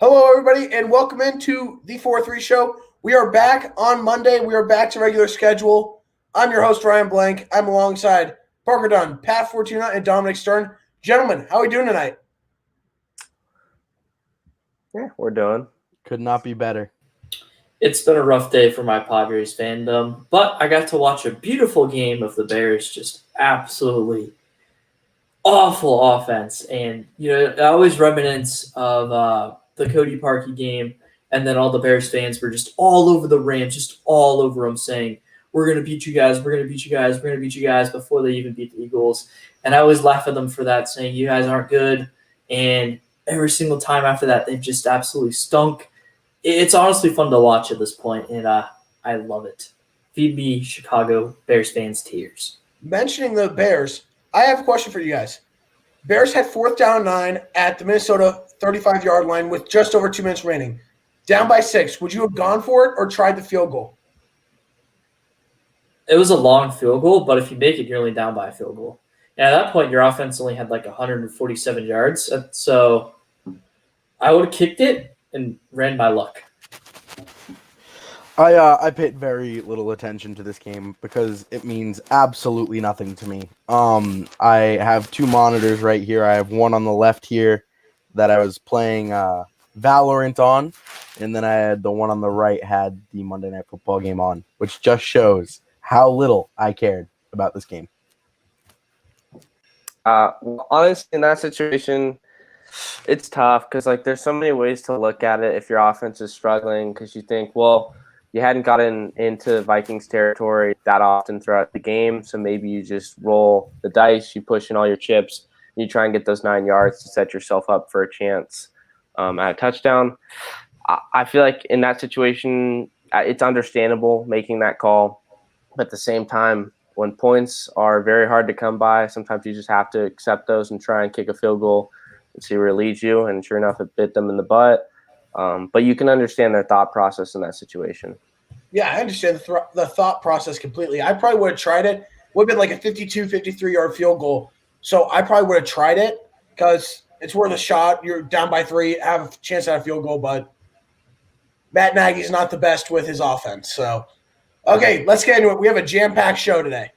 Hello, everybody, and welcome into the 4-3 show. We are back on Monday. We are back to regular schedule. I'm your host, Ryan Blank. I'm alongside Parker Dunn, Pat Fortuna, and Dominic Stern. Gentlemen, how are we doing tonight? Yeah, we're doing. Could not be better. It's been a rough day for my Padres fandom, but I got to watch a beautiful game of the Bears, just absolutely awful offense. And, I always reminisce of the Cody Parkey game, and then all the Bears fans were just all over the Rams, just all over them saying, we're going to beat you guys, we're going to beat you guys, we're going to beat you guys before they even beat the Eagles. And I always laugh at them for that, saying you guys aren't good. And every single time after that, they've just absolutely stunk. It's honestly fun to watch at this point, and I love it. Feed me, Chicago Bears fans, tears. Mentioning the Bears, I have a question for you guys. Bears had 4th down and 9 at the Minnesota 35-yard line with just over 2 minutes remaining. Down by 6. Would you have gone for it or tried the field goal? It was a long field goal, but if you make it, you're only down by a field goal. And at that point, your offense only had like 147 yards. So I would have kicked it and ran my luck. I paid very little attention to this game because it means absolutely nothing to me. I have 2 monitors right here. I have one on the left here that I was playing Valorant on, and then I had the one on the right had the Monday Night Football game on, which just shows how little I cared about this game. Honestly, in that situation, it's tough because there's so many ways to look at it if your offense is struggling, because you think, well, you hadn't gotten into Vikings territory that often throughout the game, so maybe you just roll the dice, you push in all your chips, and you try and get those 9 yards to set yourself up for a chance at a touchdown. I feel like in that situation, it's understandable making that call, but at the same time, when points are very hard to come by, sometimes you just have to accept those and try and kick a field goal and see where it leads you, and sure enough, it bit them in the butt. But you can understand their thought process in that situation. Yeah, I understand the thought process completely. I probably would have tried it. Would have been like a 52, 53-yard field goal. So I probably would have tried it because it's worth a shot. You're down by 3, have a chance at a field goal, but Matt Nagy's not the best with his offense. So, okay, let's get into it. We have a jam-packed show today.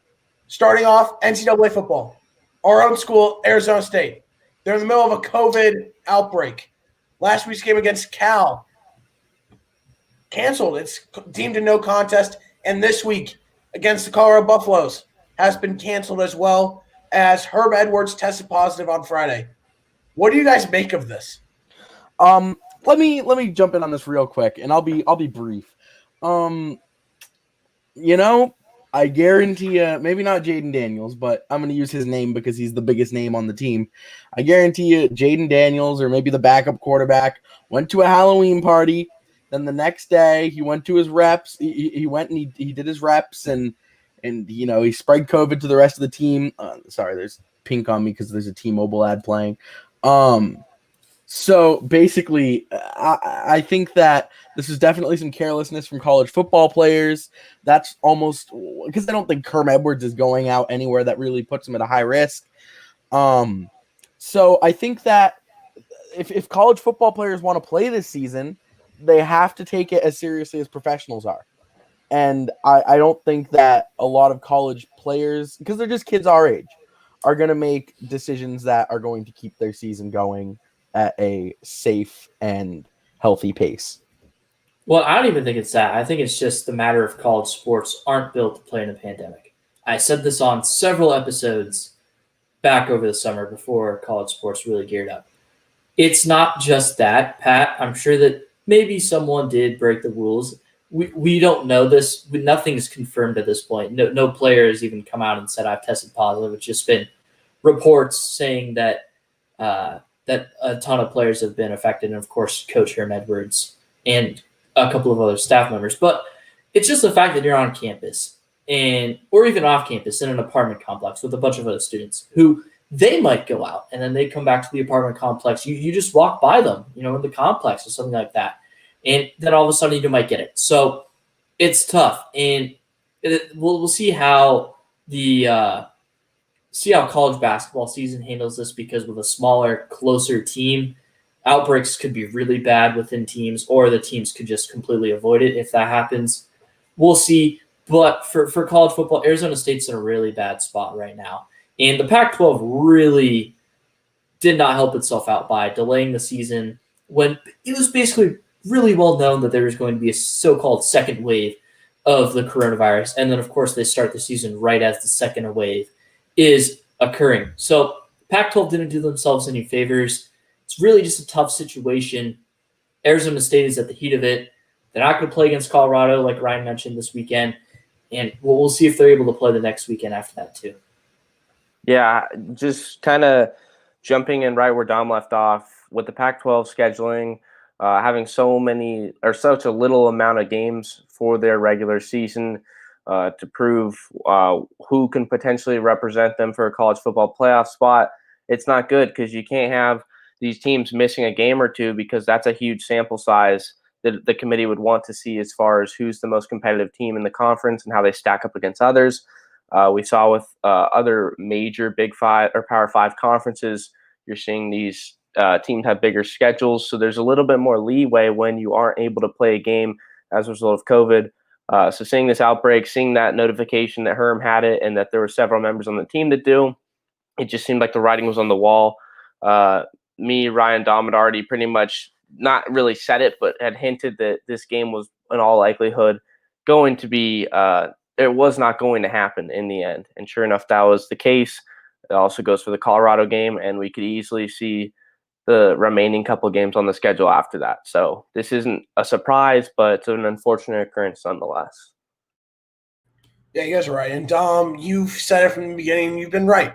Starting off, NCAA football. Our own school, Arizona State. They're in the middle of a COVID outbreak. Last week's game against Cal canceled. It's deemed a no contest. And this week against the Colorado Buffaloes has been canceled as well, as Herb Edwards tested positive on Friday. What do you guys make of this? Let me jump in on this real quick, and I'll be brief. I guarantee you, maybe not Jaden Daniels, but I'm going to use his name because he's the biggest name on the team. I guarantee you Jaden Daniels, or maybe the backup quarterback, went to a Halloween party. Then the next day he went to his reps. He went and he did his reps and he spread COVID to the rest of the team. Sorry, there's pink on me because there's a T-Mobile ad playing. So basically, I think that this is definitely some carelessness from college football players. That's almost because I don't think Herb Edwards is going out anywhere that really puts him at a high risk. So I think that if college football players want to play this season, they have to take it as seriously as professionals are. And I don't think that a lot of college players, because they're just kids our age, are going to make decisions that are going to keep their season going at a safe and healthy pace. Well, I don't even think it's that. I think it's just the matter of college sports aren't built to play in a pandemic. I said this on several episodes back over the summer before college sports really geared up. It's not just that, Pat. I'm sure that maybe someone did break the rules. We don't know this. Nothing is confirmed at this point. No player has even come out and said, I've tested positive. It's just been reports saying that that a ton of players have been affected, and of course, Coach Herm Edwards and a couple of other staff members. But it's just the fact that you're on campus or even off campus in an apartment complex with a bunch of other students who they might go out and then they come back to the apartment complex. You just walk by them, in the complex or something like that. And then all of a sudden you might get it. So it's tough. And we'll see how college basketball season handles this, because with a smaller, closer team, Outbreaks could be really bad within teams, or the teams could just completely avoid it if that happens. We'll see. But for college football, Arizona State's in a really bad spot right now. And the Pac-12 really did not help itself out by delaying the season when it was basically really well known that there was going to be a so-called second wave of the coronavirus. And then, of course, they start the season right as the second wave is occurring. So Pac-12 didn't do themselves any favors. It's really just a tough situation. Arizona State is at the heat of it. They're not going to play against Colorado, like Ryan mentioned, this weekend. And we'll see if they're able to play the next weekend after that, too. Yeah, just kind of jumping in right where Dom left off with the Pac-12 scheduling, having so many or such a little amount of games for their regular season to prove who can potentially represent them for a college football playoff spot. It's not good because you can't have these teams missing a game or two because that's a huge sample size that the committee would want to see as far as who's the most competitive team in the conference and how they stack up against others. We saw with other major Big Five or Power Five conferences, you're seeing these teams have bigger schedules. So there's a little bit more leeway when you aren't able to play a game as a result of COVID. So seeing this outbreak, seeing that notification that Herm had it and that there were several members on the team that do, it just seemed like the writing was on the wall. Me, Ryan, Dom had already pretty much not really said it, but had hinted that this game was in all likelihood going to be it was not going to happen in the end. And sure enough, that was the case. It also goes for the Colorado game, and we could easily see the remaining couple games on the schedule after that. So this isn't a surprise, but it's an unfortunate occurrence nonetheless. Yeah, you guys are right. And Dom, you've said it from the beginning. You've been right.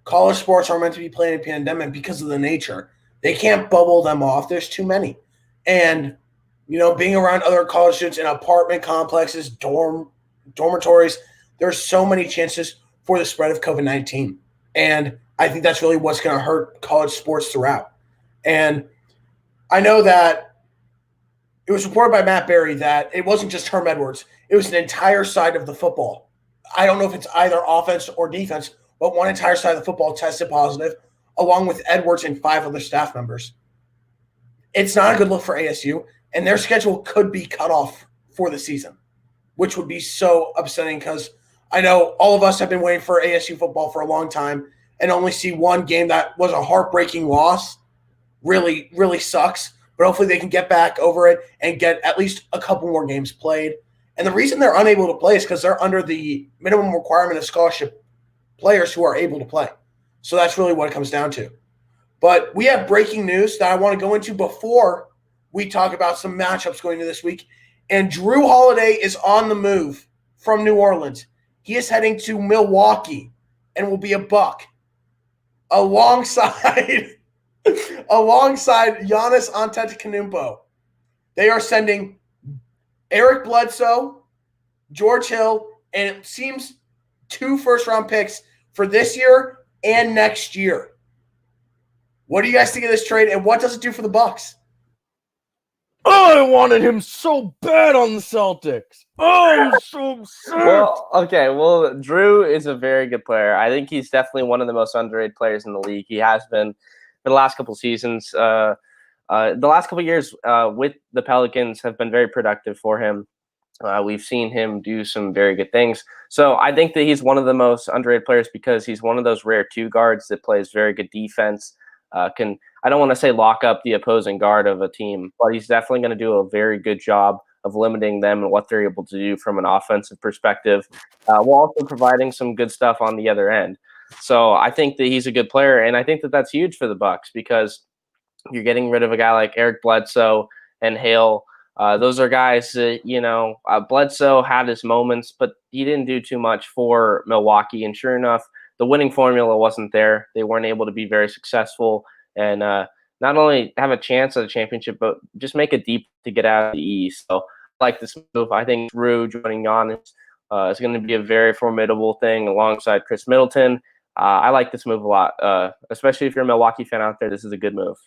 College sports are meant to be played in a pandemic because of the nature. They can't bubble them off. There's too many. And, being around other college students in apartment complexes, dormitories, there's so many chances for the spread of COVID-19. And I think that's really what's going to hurt college sports throughout. And I know that it was reported by Matt Berry that it wasn't just Herm Edwards. It was an entire side of the football. I don't know if it's either offense or defense, but one entire side of the football tested positive, along with Edwards and 5 other staff members. It's not a good look for ASU, and their schedule could be cut off for the season, which would be so upsetting because I know all of us have been waiting for ASU football for a long time and only see one game that was a heartbreaking loss. Really, really sucks. But hopefully they can get back over it and get at least a couple more games played. And the reason they're unable to play is because they're under the minimum requirement of scholarship players who are able to play. So that's really what it comes down to. But we have breaking news that I want to go into before we talk about some matchups going into this week. And Drew Holiday is on the move from New Orleans. He is heading to Milwaukee and will be a Buck alongside Giannis Antetokounmpo. They are sending Eric Bledsoe, George Hill, and it seems 2 first-round picks for this year and next year. What do you guys think of this trade, and what does it do for the Bucks? I wanted him so bad on the Celtics. Oh, I'm so upset. Well, Drew is a very good player. I think he's definitely one of the most underrated players in the league. He has been for the last couple seasons. The last couple years with the Pelicans have been very productive for him. We've seen him do some very good things. So I think that he's one of the most underrated players because he's one of those rare 2 guards that plays very good defense. I don't want to say lock up the opposing guard of a team, but he's definitely going to do a very good job of limiting them and what they're able to do from an offensive perspective, while also providing some good stuff on the other end. So I think that he's a good player, and I think that that's huge for the Bucks because you're getting rid of a guy like Eric Bledsoe and Hale. Those are guys that, Bledsoe had his moments, but he didn't do too much for Milwaukee. And sure enough, the winning formula wasn't there. They weren't able to be very successful and not only have a chance at a championship, but just make it deep to get out of the East. So I like this move. I think Drew joining Giannis is going to be a very formidable thing alongside Chris Middleton. I like this move a lot, especially if you're a Milwaukee fan out there. This is a good move.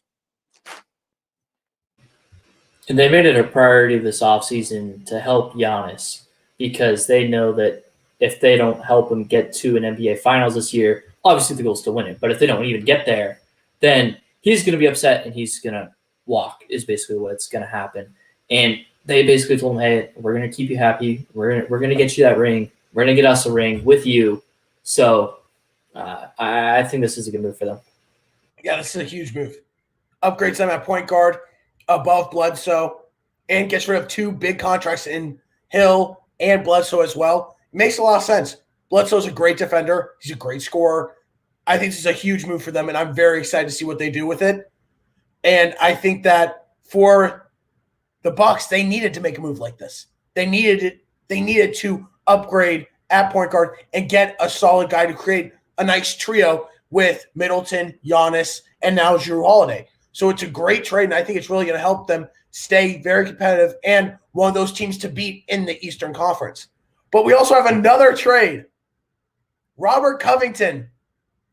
And they made it a priority this offseason to help Giannis because they know that if they don't help him get to an NBA Finals this year, obviously the goal is to win it. But if they don't even get there, then he's going to be upset and he's going to walk is basically what's going to happen. And they basically told him, hey, we're going to keep you happy. We're going to get you that ring. We're going to get us a ring with you. So I think this is a good move for them. Yeah, this is a huge move. Upgrades them at point guard above Bledsoe and gets rid of 2 big contracts in Hill and Bledsoe as well. It makes a lot of sense. Bledsoe's a great defender. He's a great scorer. I think this is a huge move for them, and I'm very excited to see what they do with it. And I think that for the Bucks, they needed to make a move like this. They needed to upgrade at point guard and get a solid guy to create a nice trio with Middleton, Giannis, and now Jrue Holiday. So it's a great trade, and I think it's really going to help them stay very competitive and one of those teams to beat in the Eastern Conference. But we also have another trade. Robert Covington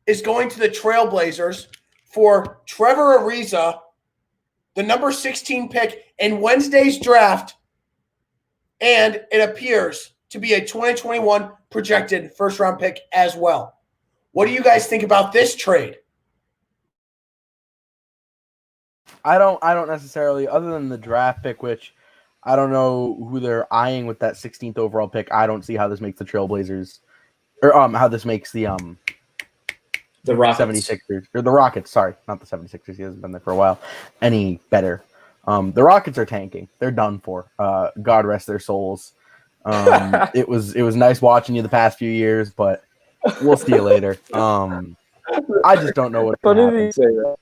is going to the Trailblazers for Trevor Ariza, the number 16 pick in Wednesday's draft, and it appears to be a 2021 projected first-round pick as well. What do you guys think about this trade? I don't necessarily, other than the draft pick, which I don't know who they're eyeing with that 16th overall pick. I don't see how this makes the Trailblazers, or how this makes the Rockets. 76ers, or the Rockets, sorry, not the 76ers. He hasn't been there for a while. Any better. The Rockets are tanking. They're done for. God rest their souls. It was nice watching you the past few years, but we'll see you later. I just don't know what What can did he happen. say that?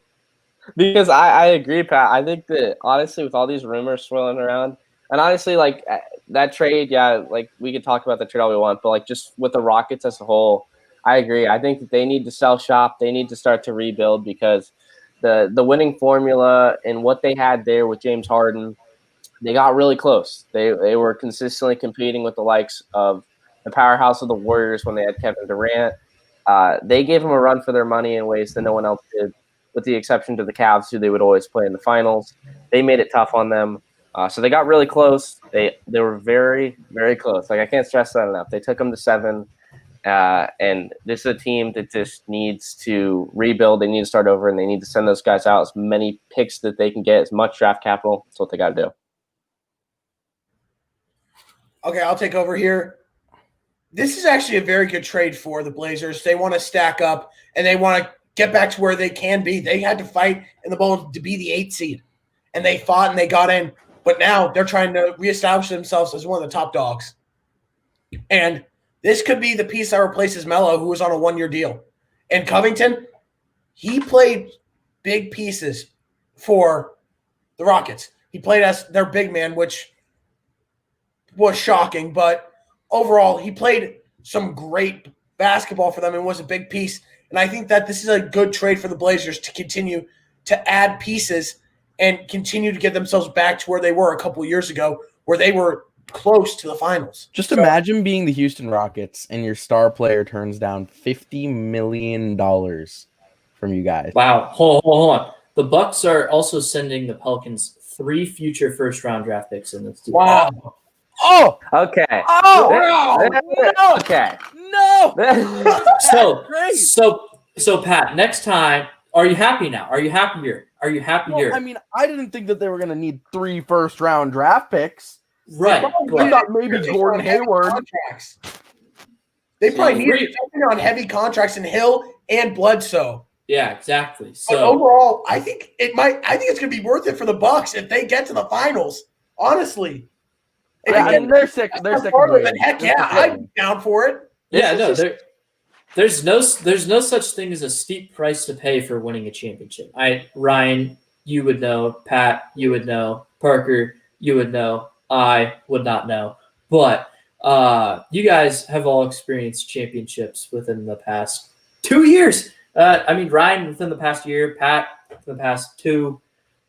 Because I agree, Pat. I think that honestly, with all these rumors swirling around, and honestly, like that trade, yeah, like we could talk about the trade all we want, but like just with the Rockets as a whole, I agree. I think that they need to sell shop. They need to start to rebuild because the winning formula and what they had there with James Harden, they got really close. They were consistently competing with the likes of the powerhouse of the Warriors when they had Kevin Durant. They gave them a run for their money in ways that no one else did, with the exception to the Cavs, who they would always play in the finals. They made it tough on them. So they got really close. They were very, very close. Like, I can't stress that enough. They took them to 7. And this is a team that just needs to rebuild. They need to start over, and they need to send those guys out as many picks that they can get, as much draft capital. That's what they got to do. Okay, I'll take over here. This is actually a very good trade for the Blazers. They want to stack up, and they want to get back to where they can be. They had to fight in the bowl to be the 8th seed, and they fought and they got in. But now they're trying to reestablish themselves as one of the top dogs. And this could be the piece that replaces Melo, who was on a 1-year deal. And Covington, he played big pieces for the Rockets. He played as their big man, which was shocking. But overall, he played some great basketball for them and was a big piece. And I think that this is a good trade for the Blazers to continue to add pieces and continue to get themselves back to where they were a couple of years ago, where they were close to the finals. Just imagine being the Houston Rockets and your star player turns down $50 million from you guys. Wow. Hold on. The Bucks are also sending the Pelicans 3 future first-round draft picks in this deal. Wow. Oh! Okay. Oh! No! Okay. No! Great. So Pat, next time, are you happy now? Are you happier? Are you happier? Well, I mean, I didn't think that they were going to need 3 first-round draft picks. Right. I thought maybe Gordon Hayward. They probably needed to take on heavy contracts in Hill and Bledsoe. Yeah, exactly. But So overall, I think it's going to be worth it for the Bucks if they get to the finals. Honestly, Yeah, I mean, they're sick. They're sick of then waiting. heck yeah, I'm down for it. yeah, no, there's no such thing as a steep price to pay for winning a championship. Ryan, you would know. Pat, you would know. Parker, you would know. I would not know. But you guys have all experienced championships within the past 2 years. Ryan within the past year, Pat within the past 2,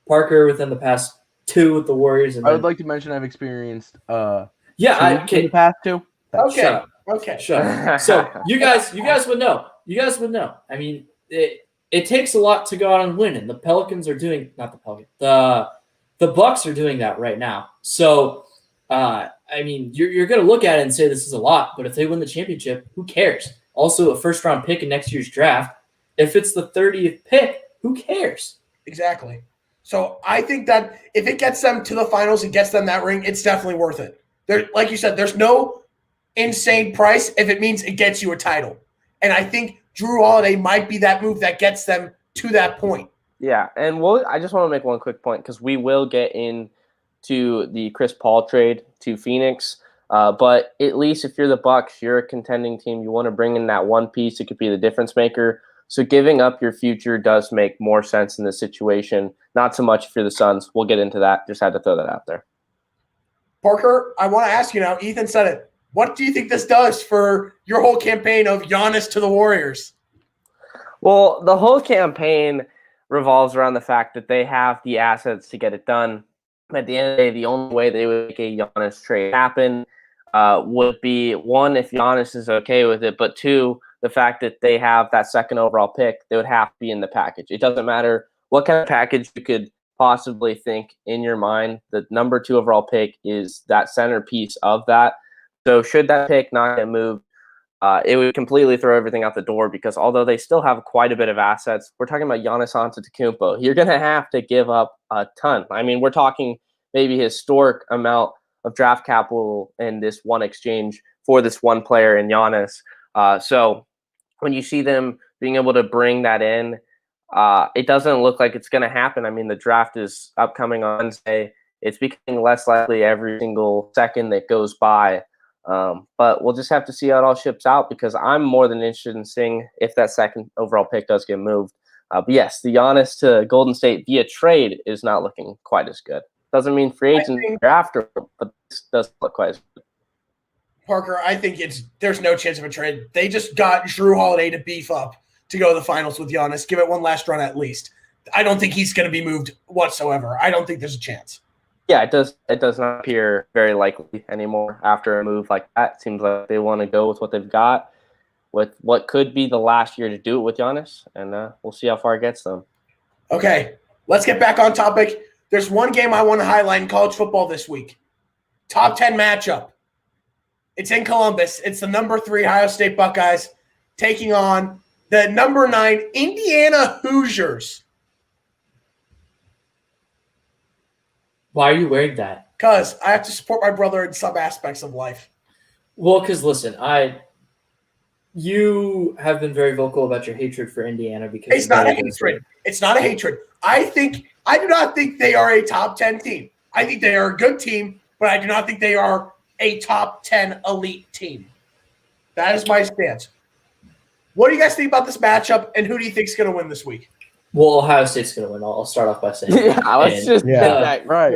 Parker within the past 2 with the Warriors. And I would like to mention I've experienced in the okay. past 2. Okay. Sure. So you guys would know. You guys would know. I mean, it takes a lot to go out and win, and the Pelicans are doing the Bucks are doing that right now. So you're going to look at it and say this is a lot, but if they win the championship, who cares? Also, a first round pick in next year's draft. If it's the 30th pick, who cares? Exactly. So I think that if it gets them to the finals and gets them that ring, it's definitely worth it. There, like you said, there's no insane price if it means it gets you a title. And I think Drew Holiday might be that move that gets them to that point. Yeah, and I just want to make one quick point because we will get into the Chris Paul trade to Phoenix. But at least if you're the Bucks, you're a contending team. You want to bring in that one piece. It could be the difference maker. So giving up your future does make more sense in this situation. Not so much if you're the Suns. We'll get into that. Just had to throw that out there. Parker, I want to ask you now. Ethan said it. What do you think this does for your whole campaign of Giannis to the Warriors? Well, the whole campaign revolves around the fact that they have the assets to get it done. At the end of the day, the only way they would make a Giannis trade happen would be, one, if Giannis is okay with it, but two, the fact that they have that second overall pick, they would have to be in the package. It doesn't matter what kind of package you could possibly think in your mind. The number 2 overall pick is that centerpiece of that. So should that pick not get moved, it would completely throw everything out the door because although they still have quite a bit of assets, we're talking about Giannis Antetokounmpo. You're going to have to give up a ton. I mean, we're talking maybe historic amount of draft capital in this one exchange for this one player in Giannis. So when you see them being able to bring that in, it doesn't look like it's going to happen. I mean, the draft is upcoming on Wednesday. It's becoming less likely every single second that goes by. But we'll just have to see how it all ships out because I'm more than interested in seeing if that second overall pick does get moved. But yes, the Giannis to Golden State via trade is not looking quite as good. Doesn't mean free agents are after, but this doesn't look quite as good. Parker, I think there's no chance of a trade. They just got Drew Holiday to beef up to go to the finals with Giannis. Give it one last run at least. I don't think he's going to be moved whatsoever. I don't think there's a chance. Yeah, it does. It does not appear very likely anymore after a move like that. It seems like they want to go with what they've got, with what could be the last year to do it with Giannis, and we'll see how far it gets them. Okay, let's get back on topic. There's one game I want to highlight in college football this week. Top 10 matchup. It's in Columbus. It's the number 3 Ohio State Buckeyes taking on the number 9 Indiana Hoosiers. Why are you wearing that? Because I have to support my brother in some aspects of life. Well, because listen, you have been very vocal about your hatred for Indiana because It's not a hatred. It's not a hatred. I do not think they are a top 10 team. I think they are a good team, but I do not think they are a top 10 elite team. That is my stance. What do you guys think about this matchup, and who do you think is going to win this week? Well, Ohio State's going to win. I'll start off by saying yeah, let's just get that right.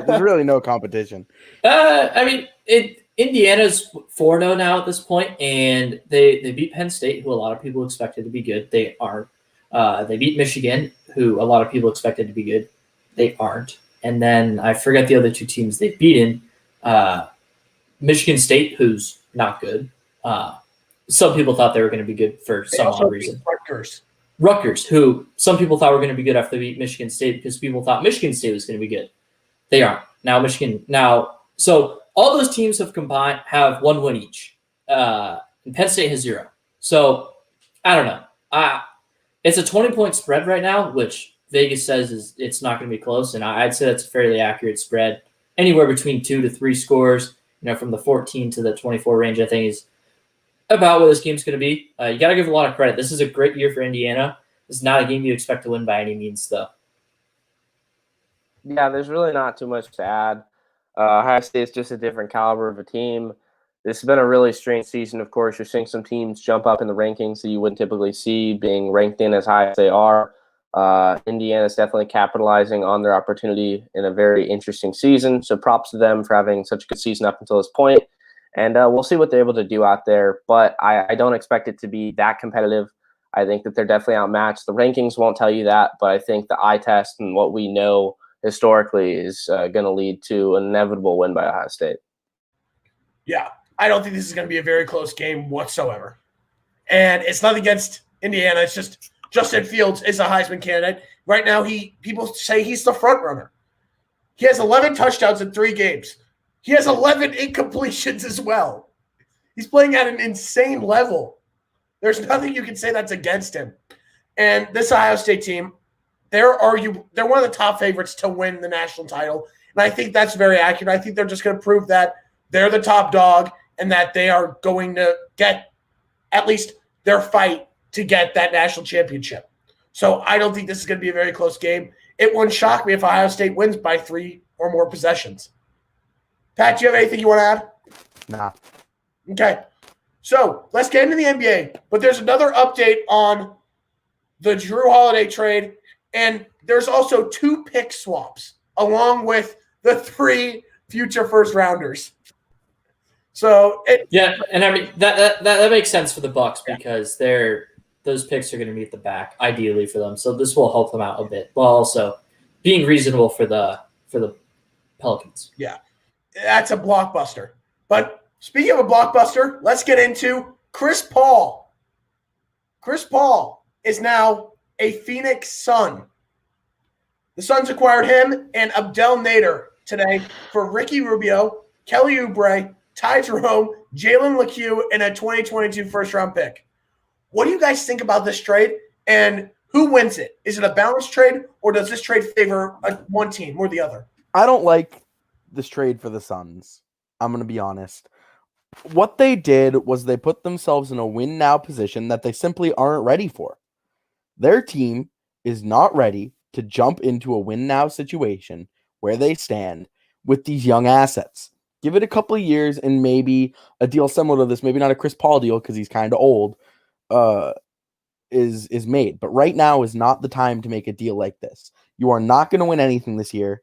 There's really no competition. I mean, Indiana's 4-0 now at this point, and they beat Penn State, who a lot of people expected to be good. They aren't. They beat Michigan, who a lot of people expected to be good. They aren't. And then I forget the other 2 teams they've beaten. Michigan State, who's not good. Some people thought they were going to be good for some odd reason. Rutgers, who some people thought were going to be good after they beat Michigan State because people thought Michigan State was going to be good. They aren't. So all those teams have combined, have 1 win each. And Penn State has 0. So I don't know. It's a 20-point spread right now, which Vegas says it's not going to be close. And I'd say that's a fairly accurate spread. Anywhere between 2 to 3 scores, from the 14 to the 24 range, I think is about what this game's going to be. You got to give a lot of credit. This is a great year for Indiana. This is not a game you expect to win by any means, though. Yeah, there's really not too much to add. Ohio State's just a different caliber of a team. This has been a really strange season. Of course, you're seeing some teams jump up in the rankings that you wouldn't typically see being ranked in as high as they are. Indiana's definitely capitalizing on their opportunity in a very interesting season. So props to them for having such a good season up until this point. And we'll see what they're able to do out there. But I don't expect it to be that competitive. I think that they're definitely outmatched. The rankings won't tell you that, but I think the eye test and what we know historically is going to lead to an inevitable win by Ohio State. Yeah, I don't think this is going to be a very close game whatsoever. And it's not against Indiana. It's just Justin Fields is a Heisman candidate. Right now, people say he's the front runner. He has 11 touchdowns in 3 games. He has 11 incompletions as well. He's playing at an insane level. There's nothing you can say that's against him. And this Ohio State team, they're one of the top favorites to win the national title. And I think that's very accurate. I think they're just going to prove that they're the top dog and that they are going to get at least their fight to get that national championship. So I don't think this is going to be a very close game. It wouldn't shock me if Ohio State wins by 3 or more possessions. Pat, do you have anything you want to add? Nah. Okay. So let's get into the NBA. But there's another update on the Drew Holiday trade. And there's also 2 pick swaps along with the 3 future first rounders. So and I mean that makes sense for the Bucks because those picks are going to be at the back ideally for them. So this will help them out a bit, while also being reasonable for the Pelicans. Yeah, that's a blockbuster. But speaking of a blockbuster, let's get into Chris Paul. Chris Paul is now a Phoenix Sun. The Suns acquired him and Abdel Nader today for Ricky Rubio, Kelly Oubre, Ty Jerome, Jalen LeCue, and a 2022 first-round pick. What do you guys think about this trade, and who wins it? Is it a balanced trade, or does this trade favor one team or the other? I don't like this trade for the Suns. I'm going to be honest. What they did was they put themselves in a win-now position that they simply aren't ready for. Their team is not ready to jump into a win-now situation where they stand with these young assets. Give it a couple of years and maybe a deal similar to this, maybe not a Chris Paul deal because he's kind of old, is made. But right now is not the time to make a deal like this. You are not going to win anything this year.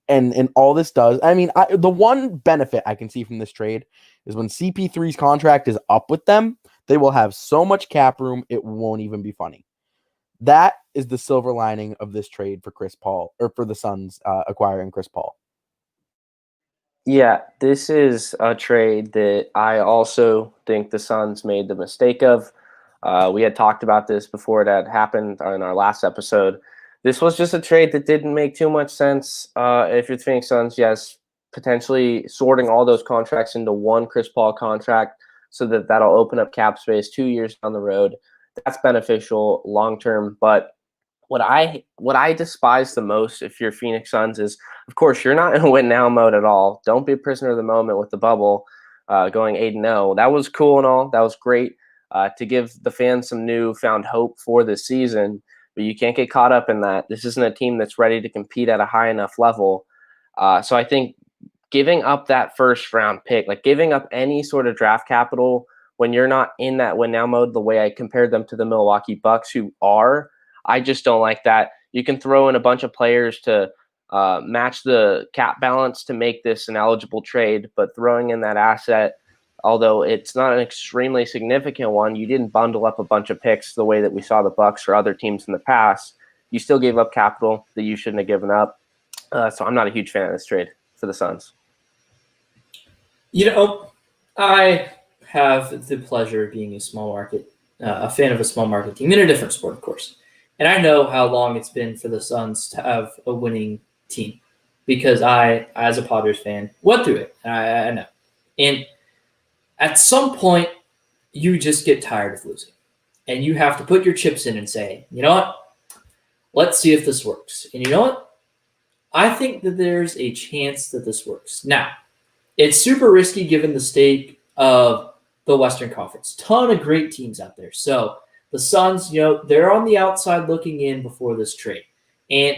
And all this does, I mean, the one benefit I can see from this trade is when CP3's contract is up with them, they will have so much cap room, it won't even be funny. That is the silver lining of this trade for Chris Paul, or for the Suns acquiring Chris Paul. Yeah, this is a trade that I also think the Suns made the mistake of. We had talked about this before it had happened in our last episode. This was just a trade that didn't make too much sense. If you're the Phoenix Suns, yes, potentially sorting all those contracts into one Chris Paul contract so that that'll open up cap space 2 years down the road. That's beneficial long term. But what I despise the most if you're Phoenix Suns is, of course, you're not in a win now mode at all. Don't be a prisoner of the moment with the bubble going 8-0. That was cool and all. That was great to give the fans some newfound hope for this season. But you can't get caught up in that. This isn't a team that's ready to compete at a high enough level. So I think giving up that first round pick, like giving up any sort of draft capital when you're not in that win now mode, the way I compared them to the Milwaukee Bucks who are, I just don't like that. You can throw in a bunch of players to match the cap balance to make this an eligible trade, but throwing in that asset, although it's not an extremely significant one, you didn't bundle up a bunch of picks the way that we saw the Bucks or other teams in the past. You still gave up capital that you shouldn't have given up. So I'm not a huge fan of this trade for the Suns. You know, I have the pleasure of being a fan of a small market team in a different sport, of course. And I know how long it's been for the Suns to have a winning team because I, as a Padres fan, went through it. I know. And at some point, you just get tired of losing. And you have to put your chips in and say, you know what? Let's see if this works. And you know what? I think that there's a chance that this works. Now, it's super risky given the state of the Western Conference. Ton of great teams out there. So the Suns, they're on the outside looking in before this trade. And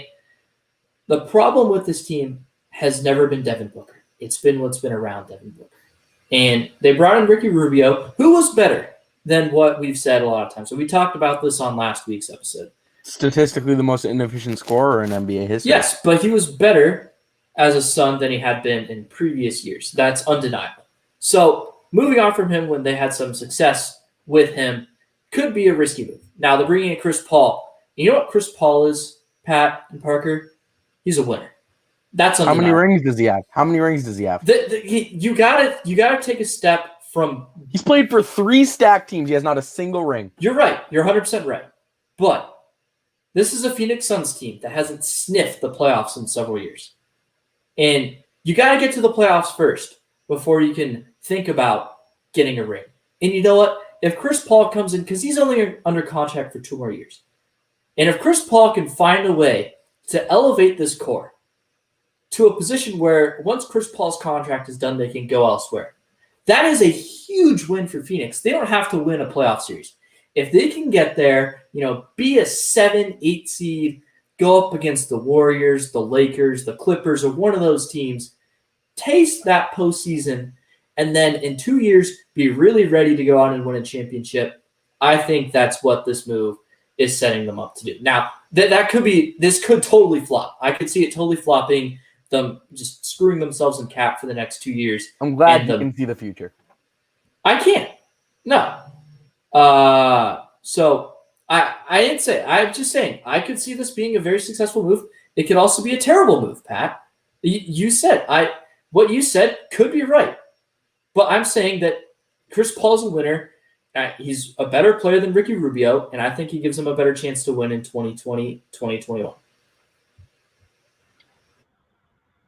the problem with this team has never been Devin Booker. It's been what's been around Devin Booker. And they brought in Ricky Rubio, who was better than what we've said a lot of times. So we talked about this on last week's episode. Statistically the most inefficient scorer in NBA history. Yes, but he was better as a Sun than he had been in previous years. That's undeniable. So moving on from him when they had some success with him could be a risky move. Now they're bringing in Chris Paul. You know what Chris Paul is, Pat and Parker? He's a winner. That's undeniable. How many rings does he have? You gotta take a step from. He's played for 3 stacked teams. He has not a single ring. You're right. You're 100% right. But this is a Phoenix Suns team that hasn't sniffed the playoffs in several years. And you got to get to the playoffs first before you can think about getting a ring. And you know what? If Chris Paul comes in, because he's only under contract for 2 more years, And if Chris Paul can find a way to elevate this core to a position where once Chris Paul's contract is done, they can go elsewhere, that is a huge win for Phoenix. They don't have to win a playoff series. If they can get there, be a 7-8 seed, go up against the Warriors, the Lakers, the Clippers, or one of those teams, taste that postseason, and then in 2 years be really ready to go on and win a championship, I think that's what this move is setting them up to do. Now, this could totally flop. I could see it totally flopping, them just screwing themselves in cap for the next 2 years. I'm glad you can see the future. I can't. No. So I didn't say. I'm just saying I could see this being a very successful move. It could also be a terrible move, Pat. You said what you said could be right, but I'm saying that Chris Paul's a winner. He's a better player than Ricky Rubio, and I think he gives him a better chance to win in 2020, 2021.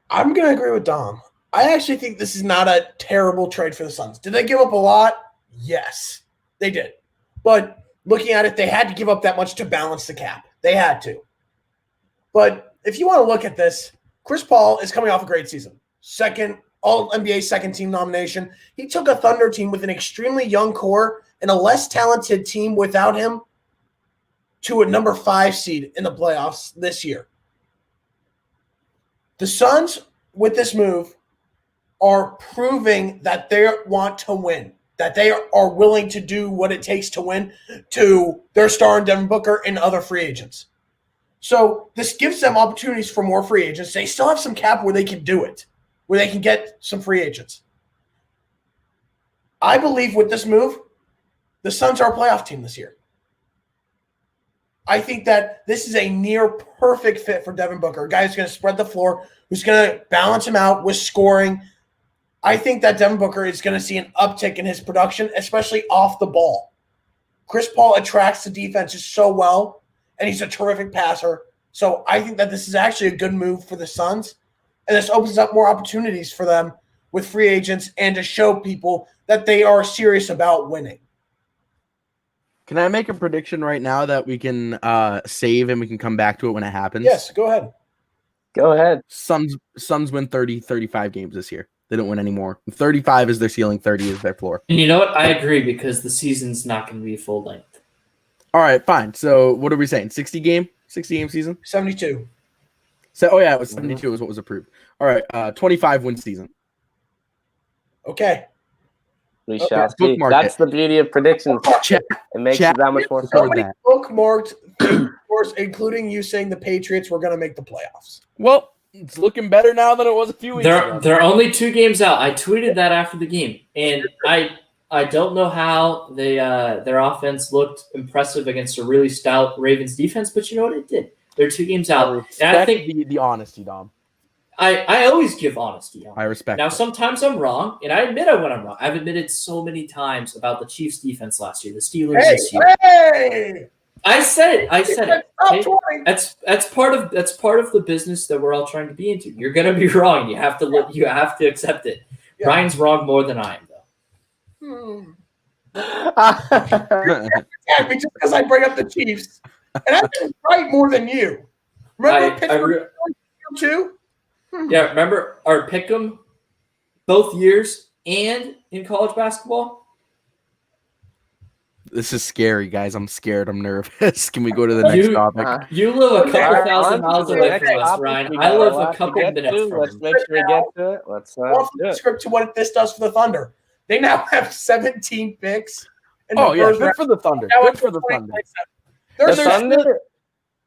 I'm going to agree with Dom. I actually think this is not a terrible trade for the Suns. Did they give up a lot? Yes, they did. But looking at it, they had to give up that much to balance the cap. They had to. But if you want to look at this, Chris Paul is coming off a great season. All-NBA second-team nomination. He took a Thunder team with an extremely young core and a less talented team without him to a number 5 seed in the playoffs this year. The Suns, with this move, are proving that they want to win, that they are willing to do what it takes to win to their star in Devin Booker and other free agents. So this gives them opportunities for more free agents. They still have some cap where they can do it, where they can get some free agents. I believe with this move, the Suns are a playoff team this year. I think that this is a near perfect fit for Devin Booker, a guy who's going to spread the floor, who's going to balance him out with scoring. I think that Devin Booker is going to see an uptick in his production, especially off the ball. Chris Paul attracts the defenses so well, and he's a terrific passer. So I think that this is actually a good move for the Suns, and this opens up more opportunities for them with free agents and to show people that they are serious about winning. Can I make a prediction right now that we can save and we can come back to it when it happens? Yes, go ahead. Go ahead. Suns win 30, 35 games this year. They don't win anymore. 35 is their ceiling, 30 is their floor. And you know what? I agree because the season's not going to be full length. All right, fine. So what are we saying? 60 game season? 72. So it was 72 is what was approved. All right, 25 win season. Okay. We shall see. That's the beauty of predictions. It makes it that much more fun. Somebody bookmarked, of course, including you saying the Patriots were going to make the playoffs. Well, it's looking better now than it was a few weeks ago. They're only 2 games out. I tweeted that after the game, and I don't know how their offense looked impressive against a really stout Ravens defense, but you know what? It did. They're 2 games out. And I think the honesty, Dom. I always give honesty. I respect Now, that. sometimes I'm wrong, and I admit when I'm wrong. I've admitted so many times about the Chiefs' defense last year, the Steelers this year. Hey! I said it. Top 20. That's part of the business that we're all trying to be into. You're gonna be wrong. You have to accept it. Yeah. Ryan's wrong more than I am, though. Yeah, just because I bring up the Chiefs, and I've been right more than you. Remember Pittsburgh too? Yeah, remember our pick'em both years and in college basketball. This is scary, guys. I'm scared. I'm nervous. Can we go to the next topic? You live a couple thousand miles away from us, Ryan. I live a couple minutes from Let's make sure we get to it. Let's flip the script to what this does for the Thunder. They now have 17 picks. Good for the Thunder. Good for the Thunder.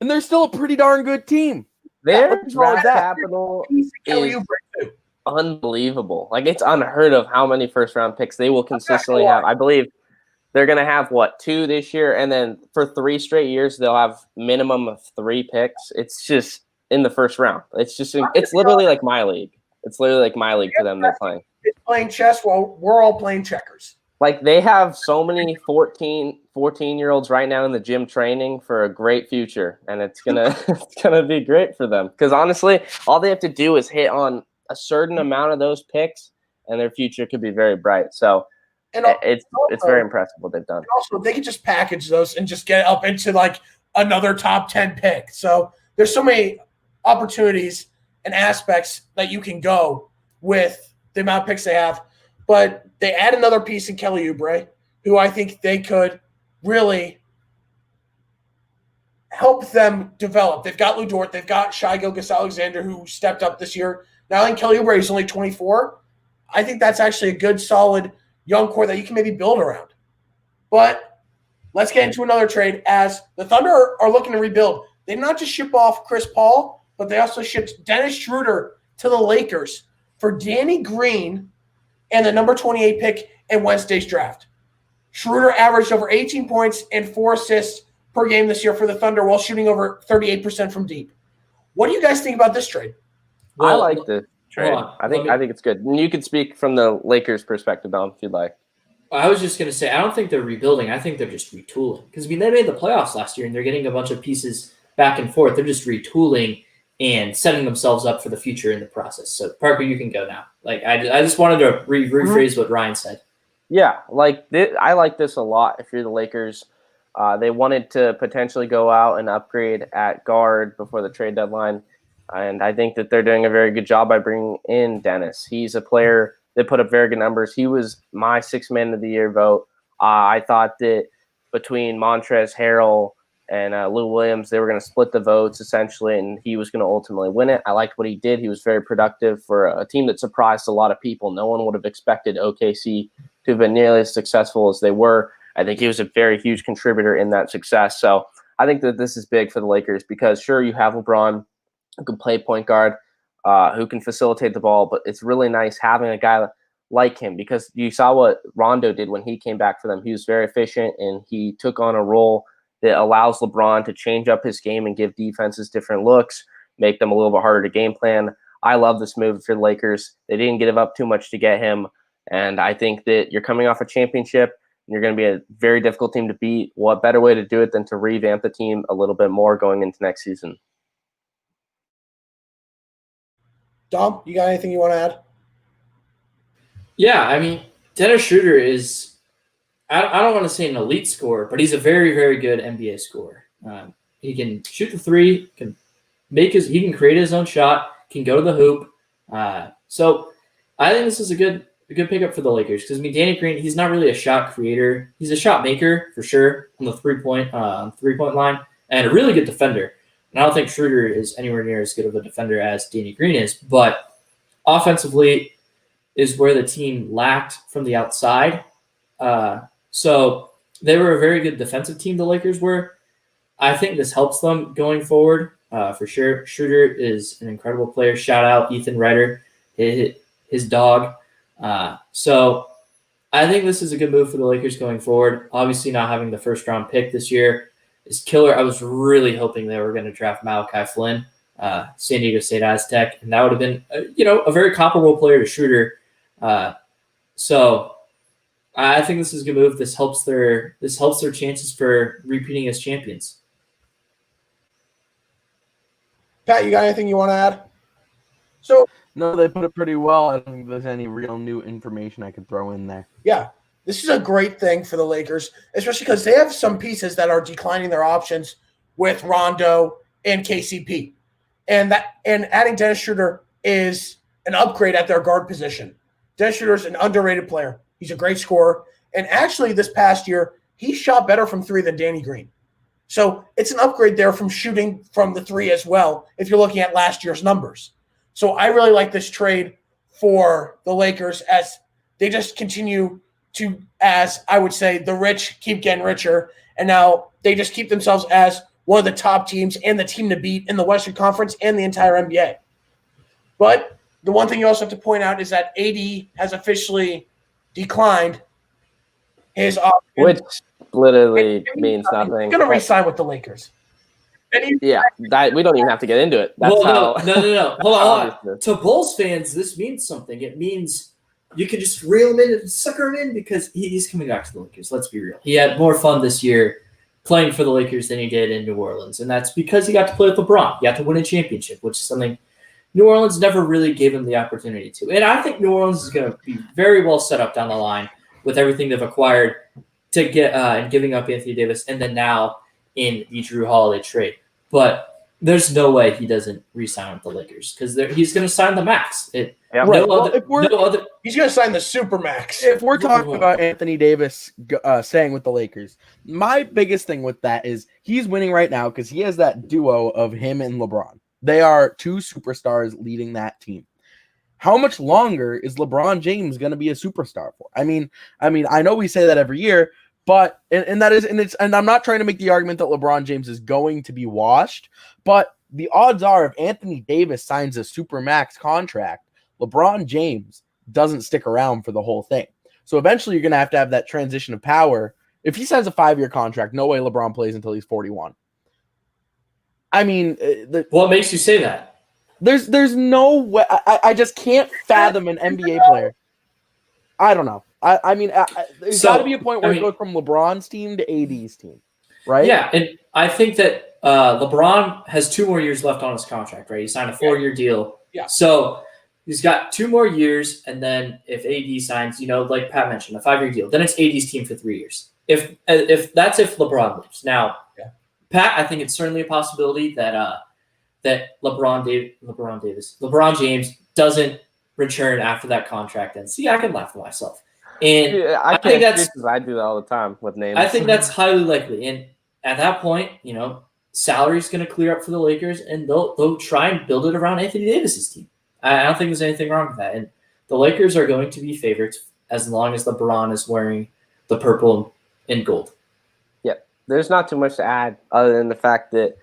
And they're still a pretty darn good team. Their draft capital is unbelievable. Like, it's unheard of how many first-round picks they will consistently have. I believe they're going to have, 2 this year, and then for 3 straight years, they'll have minimum of 3 picks. It's just in the first round. It's literally like my league. It's literally like my league for them they're playing. It's playing chess while we're all playing checkers. Like, they have so many 14-year-olds right now in the gym training for a great future, and it's gonna be great for them. Because honestly, all they have to do is hit on a certain amount of those picks, and their future could be very bright. So it's very impressive what they've done. Also, they could just package those and just get up into like another top 10 pick. So there's so many opportunities and aspects that you can go with the amount of picks they have. But they add another piece in Kelly Oubre, who I think they could really help them develop. They've got Lou Dort. They've got Shai Gilgeous-Alexander, who stepped up this year. Now, I think Kelly Oubre is only 24. I think that's actually a good, solid young core that you can maybe build around. But let's get into another trade as the Thunder are looking to rebuild. They not just ship off Chris Paul, but they also shipped Dennis Schroeder to the Lakers for Danny Green and the number 28 pick in Wednesday's draft. Schroeder averaged over 18 points and 4 assists per game this year for the Thunder while shooting over 38% from deep. What do you guys think about this trade? I like this trade. I think it's good. And you can speak from the Lakers' perspective, Dom, if you'd like. I was just going to say, I don't think they're rebuilding. I think they're just retooling. Because, I mean, they made the playoffs last year, and they're getting a bunch of pieces back and forth. They're just retooling and setting themselves up for the future in the process. So, Parker, you can go now. Like, I just wanted to rephrase what Ryan said. Yeah, I like this a lot if you're the Lakers. They wanted to potentially go out and upgrade at guard before the trade deadline. And I think that they're doing a very good job by bringing in Dennis. He's a player that put up very good numbers. He was my 6th man of the year vote. I thought that between Montrezl Harrell and Lou Williams, they were going to split the votes essentially, and he was going to ultimately win it. I liked what he did. He was very productive for a team that surprised a lot of people. No one would have expected OKC to have been nearly as successful as they were. I think he was a very huge contributor in that success. So I think that this is big for the Lakers because, sure, you have LeBron who can play point guard, who can facilitate the ball, but it's really nice having a guy like him because you saw what Rondo did when he came back for them. He was very efficient, and he took on a role that allows LeBron to change up his game and give defenses different looks, make them a little bit harder to game plan. I love this move for the Lakers. They didn't give up too much to get him, and I think that you're coming off a championship, and you're going to be a very difficult team to beat. What better way to do it than to revamp the team a little bit more going into next season? Dom, you got anything you want to add? Yeah, I mean, Dennis Schroeder is I don't want to say an elite scorer, but he's a very, very good NBA scorer. He can shoot the three, he can create his own shot, can go to the hoop. So I think this is a good pickup for the Lakers because, I mean, Danny Green, he's not really a shot creator. He's a shot maker for sure on the three-point line and a really good defender. And I don't think Schroeder is anywhere near as good of a defender as Danny Green is, but offensively is where the team lacked from the outside. So they were a very good defensive team, the Lakers were. I think this helps them going forward for sure. Schroeder is an incredible player. Shout out Ethan Ryder, his dog. So I think this is a good move for the Lakers going forward. Obviously not having the first-round pick this year is killer. I was really hoping they were going to draft Malachi Flynn, San Diego State Aztec, and that would have been a very comparable player to Schroeder. So I think this is a good move. This helps their chances for repeating as champions. Pat, you got anything you want to add? So no, they put it pretty well. I don't think there's any real new information I could throw in there. Yeah, this is a great thing for the Lakers, especially because they have some pieces that are declining their options with Rondo and KCP, and adding Dennis Schroeder is an upgrade at their guard position. Dennis Schroeder is an underrated player. He's a great scorer. And actually, this past year, he shot better from three than Danny Green. So it's an upgrade there from shooting from the three as well, if you're looking at last year's numbers. So I really like this trade for the Lakers as they just continue to, as I would say, the rich keep getting richer. And now they just keep themselves as one of the top teams and the team to beat in the Western Conference and the entire NBA. But the one thing you also have to point out is that AD has officially declined his option. Which literally means nothing. He's going to re-sign with the Lakers. That we don't even have to get into it. That's no. Hold on. To Bulls fans, this means something. It means you can just reel him in and sucker him in because he's coming back to the Lakers. Let's be real. He had more fun this year playing for the Lakers than he did in New Orleans, and that's because he got to play with LeBron. He got to win a championship, which is something New Orleans never really gave him the opportunity to. And I think New Orleans is going to be very well set up down the line with everything they've acquired to get and giving up Anthony Davis, and then now in the Drew Holiday trade. But there's no way he doesn't re-sign with the Lakers because he's going to sign the max. Yep. He's going to sign the Supermax. If we're talking about Anthony Davis staying with the Lakers, my biggest thing with that is he's winning right now because he has that duo of him and LeBron. They are two superstars leading that team. How much longer is LeBron James going to be a superstar for? I mean, I know we say that every year, but and I'm not trying to make the argument that LeBron James is going to be washed, but the odds are if Anthony Davis signs a supermax contract, LeBron James doesn't stick around for the whole thing. So eventually you're going to have that transition of power. If he signs a 5-year contract, no way LeBron plays until he's 41. I mean, what makes you say that? There's no way. I just can't fathom an NBA player. I don't know. I mean, there's got to be a point where it goes from LeBron's team to AD's team, right? Yeah, and I think that LeBron has 2 more years left on his contract, right? He signed a 4-year deal. Yeah. So he's got 2 more years, and then if AD signs, like Pat mentioned, a 5-year deal, then it's AD's team for 3 years. If LeBron leaves. Now, Pat, I think it's certainly a possibility that LeBron James doesn't return after that contract. And see, I can laugh at myself. And I think that's I do that all the time with names. I think that's highly likely. And at that point, salary's going to clear up for the Lakers, and they'll try and build it around Anthony Davis's team. I don't think there's anything wrong with that. And the Lakers are going to be favorites as long as LeBron is wearing the purple and gold. Yeah, there's not too much to add other than the fact that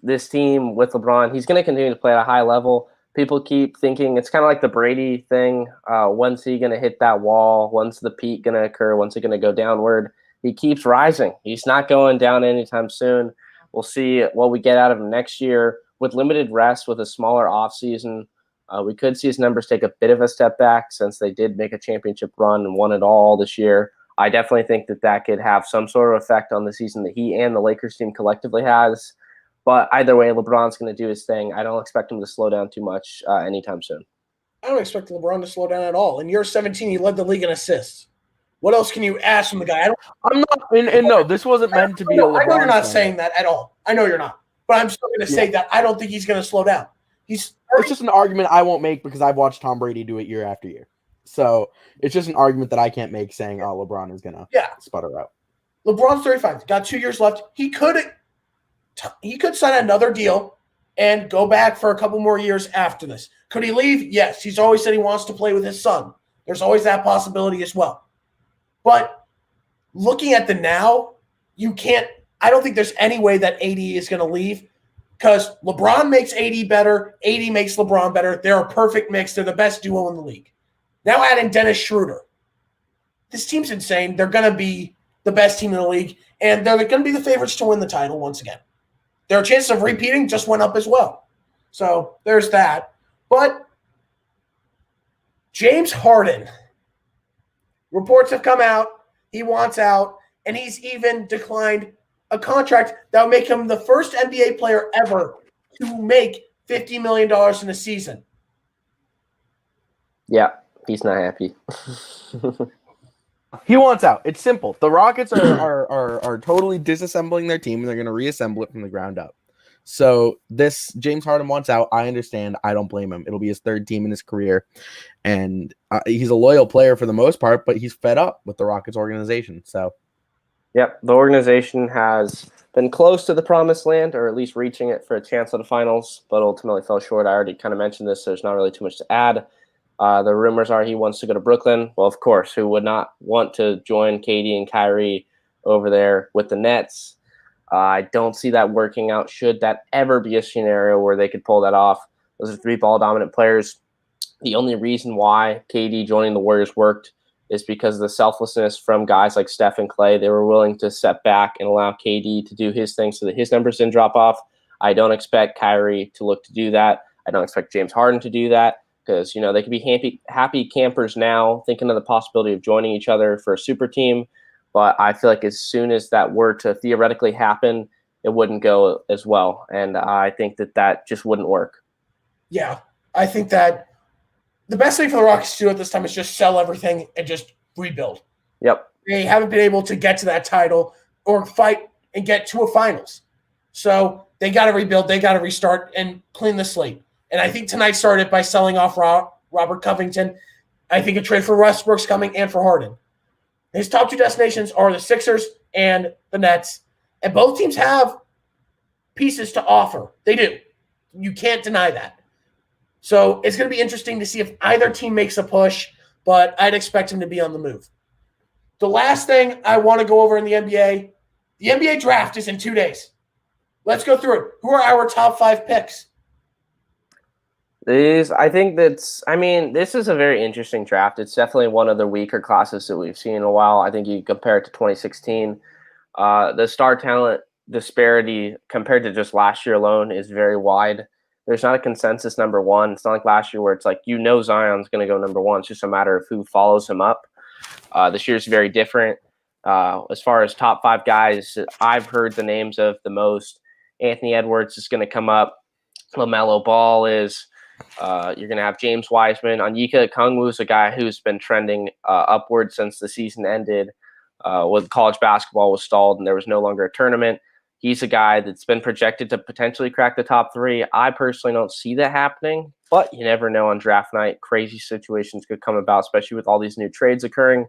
this team with LeBron, he's going to continue to play at a high level. People keep thinking it's kind of like the Brady thing. When's he going to hit that wall? When's the peak going to occur? When's he going to go downward? He keeps rising. He's not going down anytime soon. We'll see what we get out of him next year. With limited rest, with a smaller offseason, we could see his numbers take a bit of a step back since they did make a championship run and won it all this year. I definitely think that could have some sort of effect on the season that he and the Lakers team collectively has. But either way, LeBron's going to do his thing. I don't expect him to slow down too much anytime soon. I don't expect LeBron to slow down at all. In year 17, he led the league in assists. What else can you ask from the guy? I'm not, and no, this wasn't meant to be a LeBron. I know you're not saying that at all. I know you're not. But I'm still going to say that I don't think he's going to slow down. It's just an argument I won't make because I've watched Tom Brady do it year after year. So it's just an argument that I can't make saying, oh, LeBron is going to sputter out. LeBron's 35. Got 2 years left. He could sign another deal and go back for a couple more years after this. Could he leave? Yes. He's always said he wants to play with his son. There's always that possibility as well. But looking at the now, I don't think there's any way that AD is going to leave because LeBron makes AD better. AD makes LeBron better. They're a perfect mix. They're the best duo in the league. Now adding Dennis Schroeder. This team's insane. They're going to be the best team in the league, and they're going to be the favorites to win the title once again. Their chances of repeating just went up as well. So there's that. But James Harden, reports have come out, he wants out, and he's even declined a contract that would make him the first NBA player ever to make $50 million in a season. Yeah, he's not happy. He wants out. It's simple. The Rockets are totally disassembling their team, and they're going to reassemble it from the ground up. So this James Harden wants out. I understand. I don't blame him. It'll be his 3rd team in his career, and he's a loyal player for the most part, but he's fed up with the Rockets organization. So, yep, the organization has been close to the promised land, or at least reaching it for a chance at the finals, but ultimately fell short. I already kind of mentioned this, so there's not really too much to add. The rumors are he wants to go to Brooklyn. Well, of course, who would not want to join KD and Kyrie over there with the Nets? I don't see that working out. Should that ever be a scenario where they could pull that off? Those are 3 ball-dominant players. The only reason why KD joining the Warriors worked is because of the selflessness from guys like Steph and Clay. They were willing to step back and allow KD to do his thing so that his numbers didn't drop off. I don't expect Kyrie to look to do that. I don't expect James Harden to do that. Because, they could be happy campers now, thinking of the possibility of joining each other for a super team. But I feel like as soon as that were to theoretically happen, it wouldn't go as well. And I think that just wouldn't work. Yeah, I think that the best thing for the Rockets to do at this time is just sell everything and just rebuild. Yep. They haven't been able to get to that title or fight and get to a finals. So they got to rebuild. They got to restart and clean the slate. And I think tonight started by selling off Robert Covington. I think a trade for Westbrook's coming and for Harden. His top two destinations are the Sixers and the Nets. And both teams have pieces to offer. They do. You can't deny that. So it's going to be interesting to see if either team makes a push, but I'd expect him to be on the move. The last thing I want to go over in the NBA draft is in 2 days. Let's go through it. Who are our top 5 picks? This is a very interesting draft. It's definitely one of the weaker classes that we've seen in a while. I think you compare it to 2016. The star talent disparity compared to just last year alone is very wide. There's not a consensus number one. It's not like last year where it's like, Zion's going to go number one. It's just a matter of who follows him up. This year's very different. As far as top 5 guys, I've heard the names of the most. Anthony Edwards is going to come up. LaMelo Ball is. You're going to have James Wiseman. Onyeka Okongwu is a guy who's been trending upward since the season ended. When college basketball was stalled and there was no longer a tournament. He's a guy that's been projected to potentially crack the top 3. I personally don't see that happening, but you never know on draft night. Crazy situations could come about, especially with all these new trades occurring.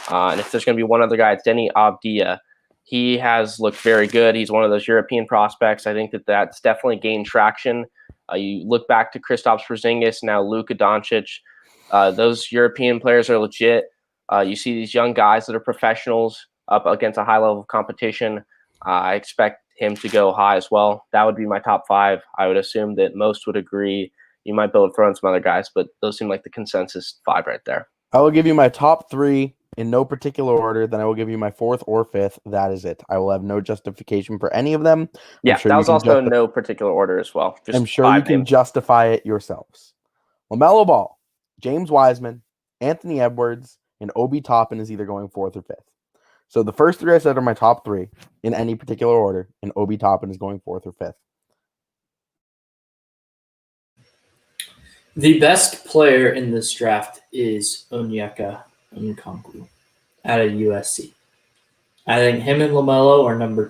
And if there's going to be one other guy, it's Denny Avdia. He has looked very good. He's one of those European prospects. I think that's definitely gained traction. You look back to Kristaps Porzingis, now Luka Doncic. Those European players are legit. You see these young guys that are professionals up against a high level of competition. I expect him to go high as well. That would be my top 5. I would assume that most would agree. You might be able to throw in some other guys, but those seem like the consensus 5 right there. I will give you my top 3 in no particular order. Then I will give you my 4th or 5th. That is it. I will have no justification for any of them. Yeah, that was also no particular order as well. I'm sure you can justify it yourselves. LaMelo Ball, James Wiseman, Anthony Edwards, and Obi Toppin is either going 4th or 5th. So the first 3 I said are my top 3 in any particular order, and Obi Toppin is going 4th or 5th. The best player in this draft is Onyeka Okongwu out of USC. I think him and LaMelo are number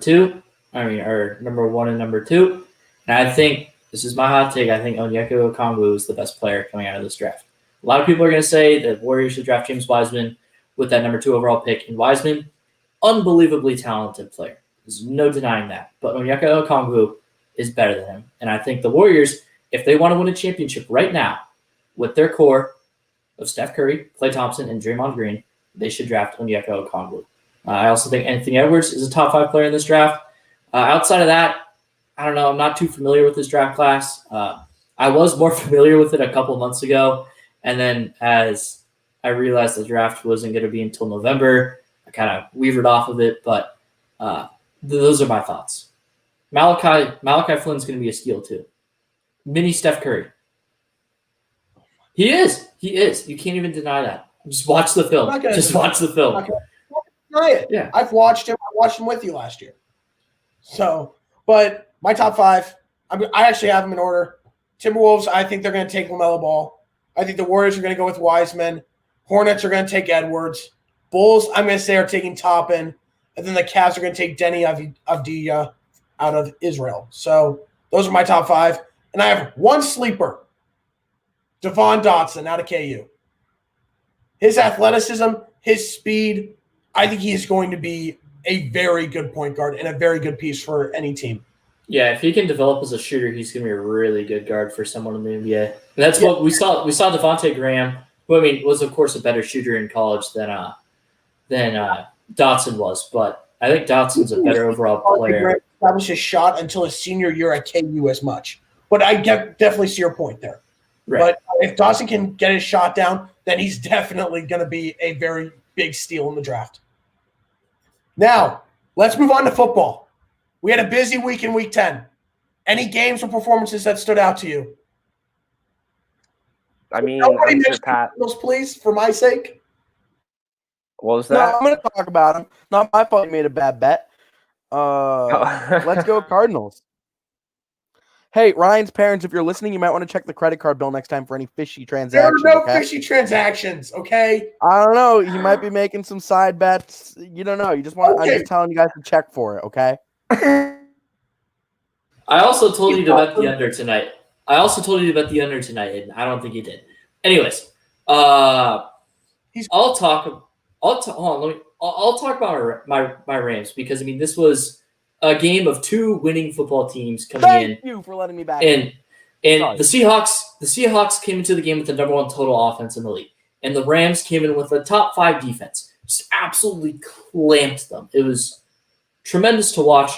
1 and number 2. And I think, this is my hot take, I think Onyeka Okongwu is the best player coming out of this draft. A lot of people are going to say that Warriors should draft James Wiseman with that number 2 overall pick. And Wiseman, unbelievably talented player. There's no denying that. But Onyeka Okongwu is better than him. And I think the Warriors, if they want to win a championship right now with their core of Steph Curry, Klay Thompson, and Draymond Green, they should draft Onyeka Okongwu. I also think Anthony Edwards is a top 5 player in this draft. Outside of that, I don't know. I'm not too familiar with this draft class. I was more familiar with it a couple months ago. And then as I realized the draft wasn't going to be until November, I kind of weavered off of it. But those are my thoughts. Malachi Flynn's going to be a steal too. Mini Steph Curry. He is. You can't even deny that. Just watch the film. Watch the film. Deny it. Yeah. I've watched him. I watched him with you last year. So, but my top 5, I actually have them in order. Timberwolves, I think they're going to take LaMelo Ball. I think the Warriors are going to go with Wiseman. Hornets are going to take Edwards. Bulls, I'm going to say, are taking Toppin. And then the Cavs are going to take Denny Avdia out of Israel. So those are my top 5. And I have one sleeper, Devon Dotson out of KU. His athleticism, his speed, I think he is going to be a very good point guard and a very good piece for any team. Yeah, if he can develop as a shooter, he's going to be a really good guard for someone in the NBA. And that's what we saw. We saw Devontae Graham, who was of course a better shooter in college than Dotson was, but I think Dotson's a better overall player. Established his shot until his senior year at KU as much, but I definitely see your point there. Right. But if Dotson can get his shot down, then he's definitely going to be a very big steal in the draft. Now, let's move on to football. We had a busy week in Week 10. Any games or performances that stood out to you? I mean, Pat, please, for my sake. What was that? No, I'm going to talk about him. Not my fault you made a bad bet. Let's go Cardinals. Hey, Ryan's parents, if you're listening, you might want to check the credit card bill next time for any fishy transactions. There are no fishy transactions, okay? I don't know. He might be making some side bets. You don't know. You just want. I'm just telling you guys to check for it, okay? I also told you to bet the under tonight. And I don't think you did. Anyways, I'll talk about my Rams because I mean this was a game of two winning football teams coming in. Thank you for letting me back. And the Seahawks came into the game with the number one total offense in the league, and the Rams came in with a top 5 defense. Just absolutely clamped them. It was tremendous to watch.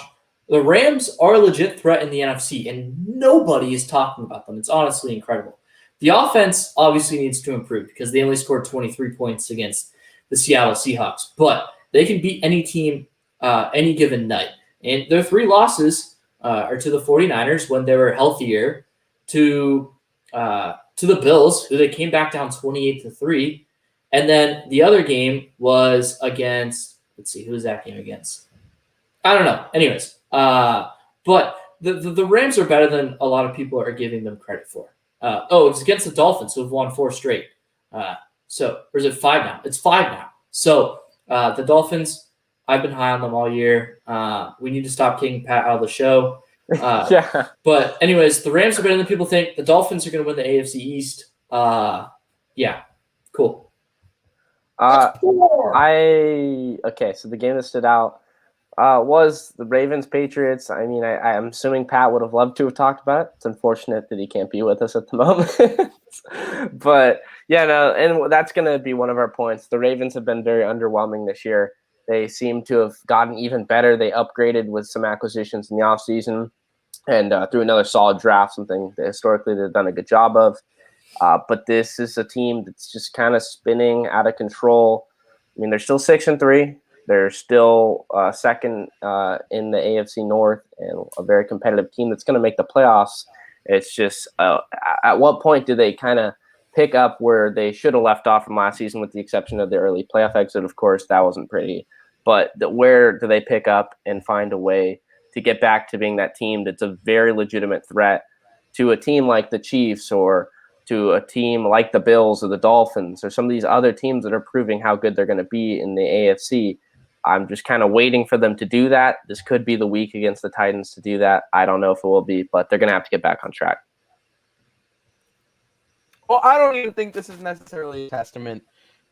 The Rams are a legit threat in the NFC, and nobody is talking about them. It's honestly incredible. The offense obviously needs to improve because they only scored 23 points against the Seattle Seahawks, but they can beat any team any given night. And their 3 losses are to the 49ers when they were healthier, to the Bills, who they came back down 28-3, and then the other game was against. Let's see, who was that game against? I don't know. Anyways, but the Rams are better than a lot of people are giving them credit for. It's against the Dolphins, who have won 4 straight. Or is it 5 now? It's 5 now. So the Dolphins, I've been high on them all year. We need to stop kicking Pat out of the show. Yeah. But anyways, the Rams are better than people think. The Dolphins are going to win the AFC East. Yeah, cool. So the game that stood out was the Ravens-Patriots. I mean, I'm assuming Pat would have loved to have talked about it. It's unfortunate that he can't be with us at the moment. But, yeah, no, and that's going to be one of our points. The Ravens have been very underwhelming this year. They seem to have gotten even better. They upgraded with some acquisitions in the offseason and through another solid draft, something that historically they've done a good job of. But this is a team that's just kind of spinning out of control. I mean, they're still 6-3. They're still second in the AFC North and a very competitive team that's going to make the playoffs. It's just at what point do they kind of pick up where they should have left off from last season, with the exception of the early playoff exit? Of course, that wasn't pretty. But where do they pick up and find a way to get back to being that team that's a very legitimate threat to a team like the Chiefs or to a team like the Bills or the Dolphins or some of these other teams that are proving how good they're going to be in the AFC? I'm just kind of waiting for them to do that. This could be the week against the Titans to do that. I don't know if it will be, but they're going to have to get back on track. Well, I don't even think this is necessarily a testament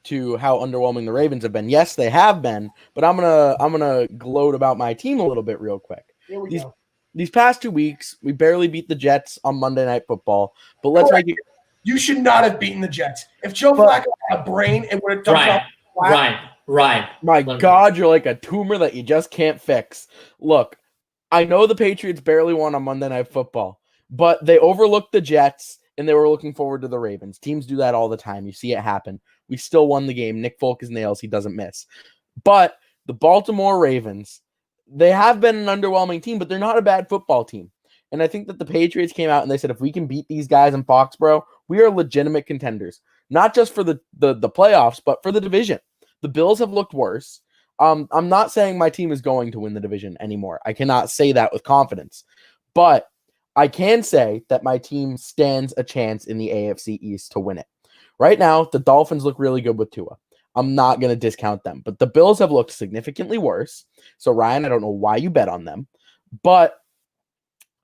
to how underwhelming the Ravens have been. Yes, they have been, but I'm gonna gloat about my team a little bit real quick. Here we go. These past 2 weeks, we barely beat the Jets on Monday Night Football, but let's make it. You should not have beaten the Jets. If Joe Flacco had a brain, it would have done. Ryan. My God, you're like a tumor that you just can't fix. Look, I know the Patriots barely won on Monday Night Football, but they overlooked the Jets and they were looking forward to the Ravens. Teams do that all the time. You see it happen. We still won the game. Nick Folk is nails. He doesn't miss. But the Baltimore Ravens, they have been an underwhelming team, but they're not a bad football team. And I think that the Patriots came out and they said, if we can beat these guys in Foxborough, we are legitimate contenders, not just for the playoffs, but for the division. The Bills have looked worse. I'm not saying my team is going to win the division anymore. I cannot say that with confidence. But I can say that my team stands a chance in the AFC East to win it. Right now, the Dolphins look really good with Tua. I'm not going to discount them. But the Bills have looked significantly worse. So, Ryan, I don't know why you bet on them. But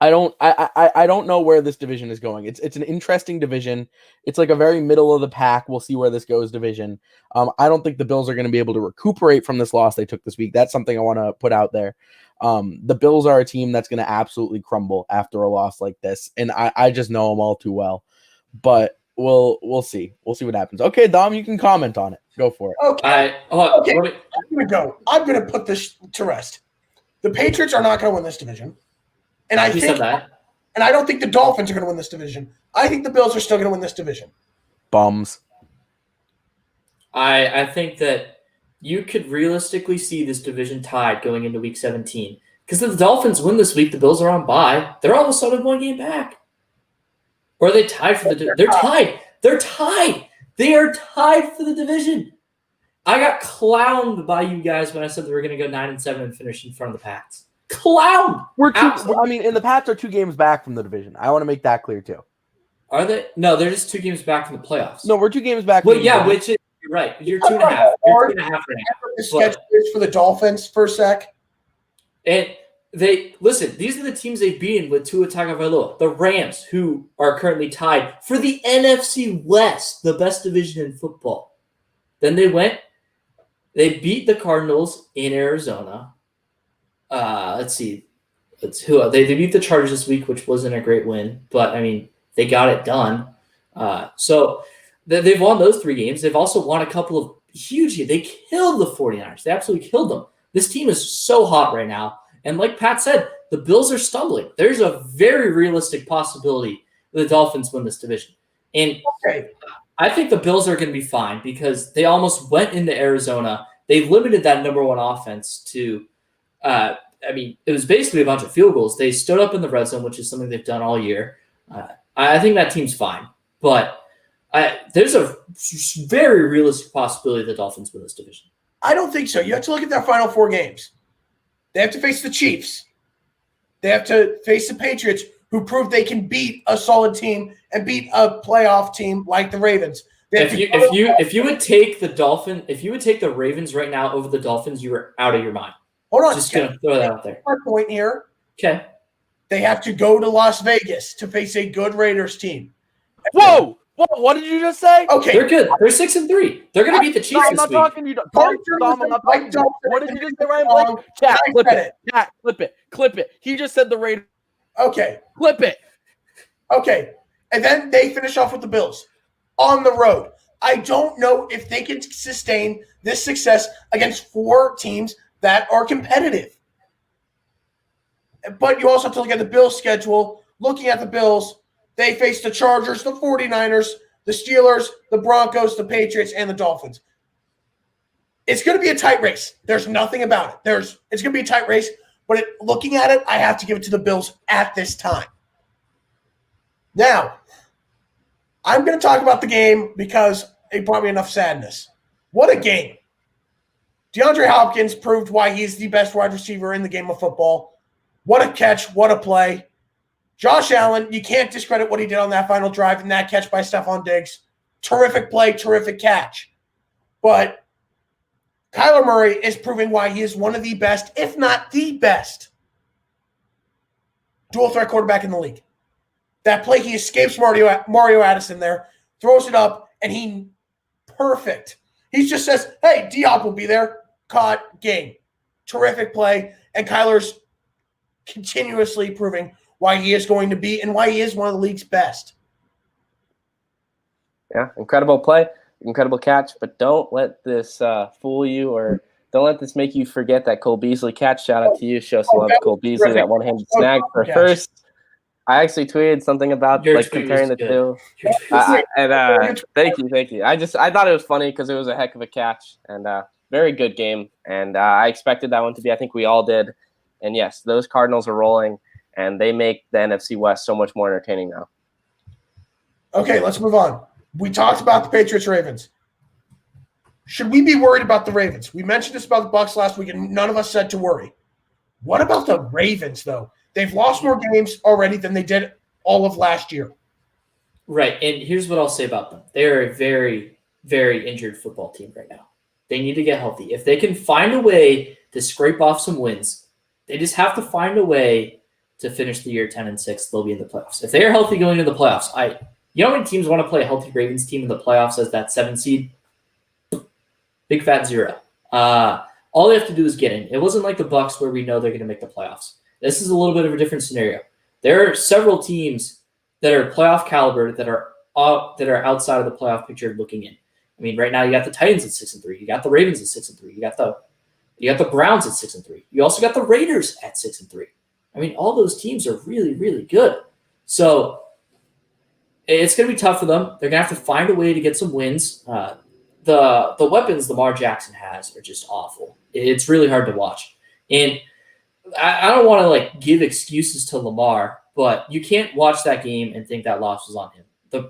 I don't know where this division is going. It's an interesting division. It's like a very middle of the pack. We'll see where this goes division. I don't think the Bills are going to be able to recuperate from this loss they took this week. That's something I want to put out there. The Bills are a team that's going to absolutely crumble after a loss like this, and I just know them all too well. But we'll see. We'll see what happens. Okay, Dom, you can comment on it. Go for it. Okay. I'm going to go. I'm going to put this to rest. The Patriots are not going to win this division. And I don't think the Dolphins are going to win this division. I think the Bills are still going to win this division. Bums. I think that you could realistically see this division tied going into Week 17. Because if the Dolphins win this week, the Bills are on bye. They're all of a sudden 1 game back. Or are they tied for the – they're tied. They're tied. They are tied for the division. I got clowned by you guys when I said they were going to go 9-7 and finish in front of the Pats. Clown. And the Pats are 2 games back from the division. I want to make that clear too. Are they? No, they're just 2 games back from the playoffs. No, we're 2 games back. Well, yeah, which is you're right. You're 2.5. You're 2.5 right now. The schedule is for the Dolphins for a sec. And These are the teams they've beaten with Tua Tagovailoa. The Rams, who are currently tied for the NFC West, the best division in football. Then they beat the Cardinals in Arizona. Let's see. They beat the Chargers this week, which wasn't a great win, but I mean, they got it done. So they've won those 3 games. They've also won a couple of huge games. They killed the 49ers. They absolutely killed them. This team is so hot right now. And like Pat said, the Bills are stumbling. There's a very realistic possibility the Dolphins win this division. And I think the Bills are going to be fine because they almost went into Arizona. They limited that number 1 offense to it was basically a bunch of field goals. They stood up in the red zone, which is something they've done all year. I think that team's fine. But there's a very realistic possibility the Dolphins win this division. I don't think so. You have to look at their final 4 games. They have to face the Chiefs. They have to face the Patriots, who proved they can beat a solid team and beat a playoff team like the Ravens. If you would take the Ravens right now over the Dolphins, you were out of your mind. Hold on. Just going to throw that out there. My point here. Okay. They have to go to Las Vegas to face a good Raiders team. Whoa! What did you just say? Okay. They're good. They're 6-3. They're going to beat the Chiefs I'm this not week. talking to you. Tom, I'm not talking to you. What did you just say, Ryan Blake? Chat, clip it. Chat, clip it. He just said the Raiders. Okay. Clip it. Okay. And then they finish off with the Bills on the road. I don't know if they can sustain this success against 4 teams that are competitive. But you also have to look at the Bills' schedule. Looking at the Bills, they face the Chargers, the 49ers, the Steelers, the Broncos, the Patriots, and the Dolphins. It's going to be a tight race. There's nothing about it. It's going to be a tight race, but looking at it, I have to give it to the Bills at this time. Now, I'm going to talk about the game because it brought me enough sadness. What a game. DeAndre Hopkins proved why he's the best wide receiver in the game of football. What a catch. What a play. Josh Allen, you can't discredit what he did on that final drive and that catch by Stephon Diggs. Terrific play, terrific catch. But Kyler Murray is proving why he is one of the best, if not the best, dual threat quarterback in the league. That play, he escapes Mario Addison there, throws it up, and perfect. He just says, hey, D-Hop will be there. Caught, game. Terrific play. And Kyler's continuously proving why he is going to be and why he is one of the league's best. Yeah, incredible play, incredible catch, but don't let this fool you or don't let this make you forget that Cole Beasley catch. Shout out to you. Show some love to Cole Beasley, that one-handed snag for first. I actually tweeted something about comparing the two. Thank you. I thought it was funny because it was a heck of a catch and very good game. And I expected that one to be. I think we all did. And yes, those Cardinals are rolling, and they make the NFC West so much more entertaining now. Okay, let's move on. We talked about the Patriots-Ravens. Should we be worried about the Ravens? We mentioned this about the Bucs last week, and none of us said to worry. What about the Ravens, though? They've lost more games already than they did all of last year. Right, and here's what I'll say about them. They're a very, very injured football team right now. They need to get healthy. If they can find a way to scrape off some wins, they just have to find a way to finish the year 10-6. They'll be in the playoffs. If they are healthy going into the playoffs, you know how many teams want to play a healthy Ravens team in the playoffs as that 7 seed? Big fat 0. All they have to do is get in. It wasn't like the Bucs where we know they're going to make the playoffs. This is a little bit of a different scenario. There are several teams that are playoff caliber that are outside of the playoff picture looking in. I mean, right now you got the Titans at 6-3. You got the Ravens at 6-3. You got the Browns at 6-3. You also got the Raiders at 6-3. I mean, all those teams are really, really good. So it's going to be tough for them. They're going to have to find a way to get some wins. The weapons Lamar Jackson has are just awful. It's really hard to watch. And I don't want to give excuses to Lamar, but you can't watch that game and think that loss was on him.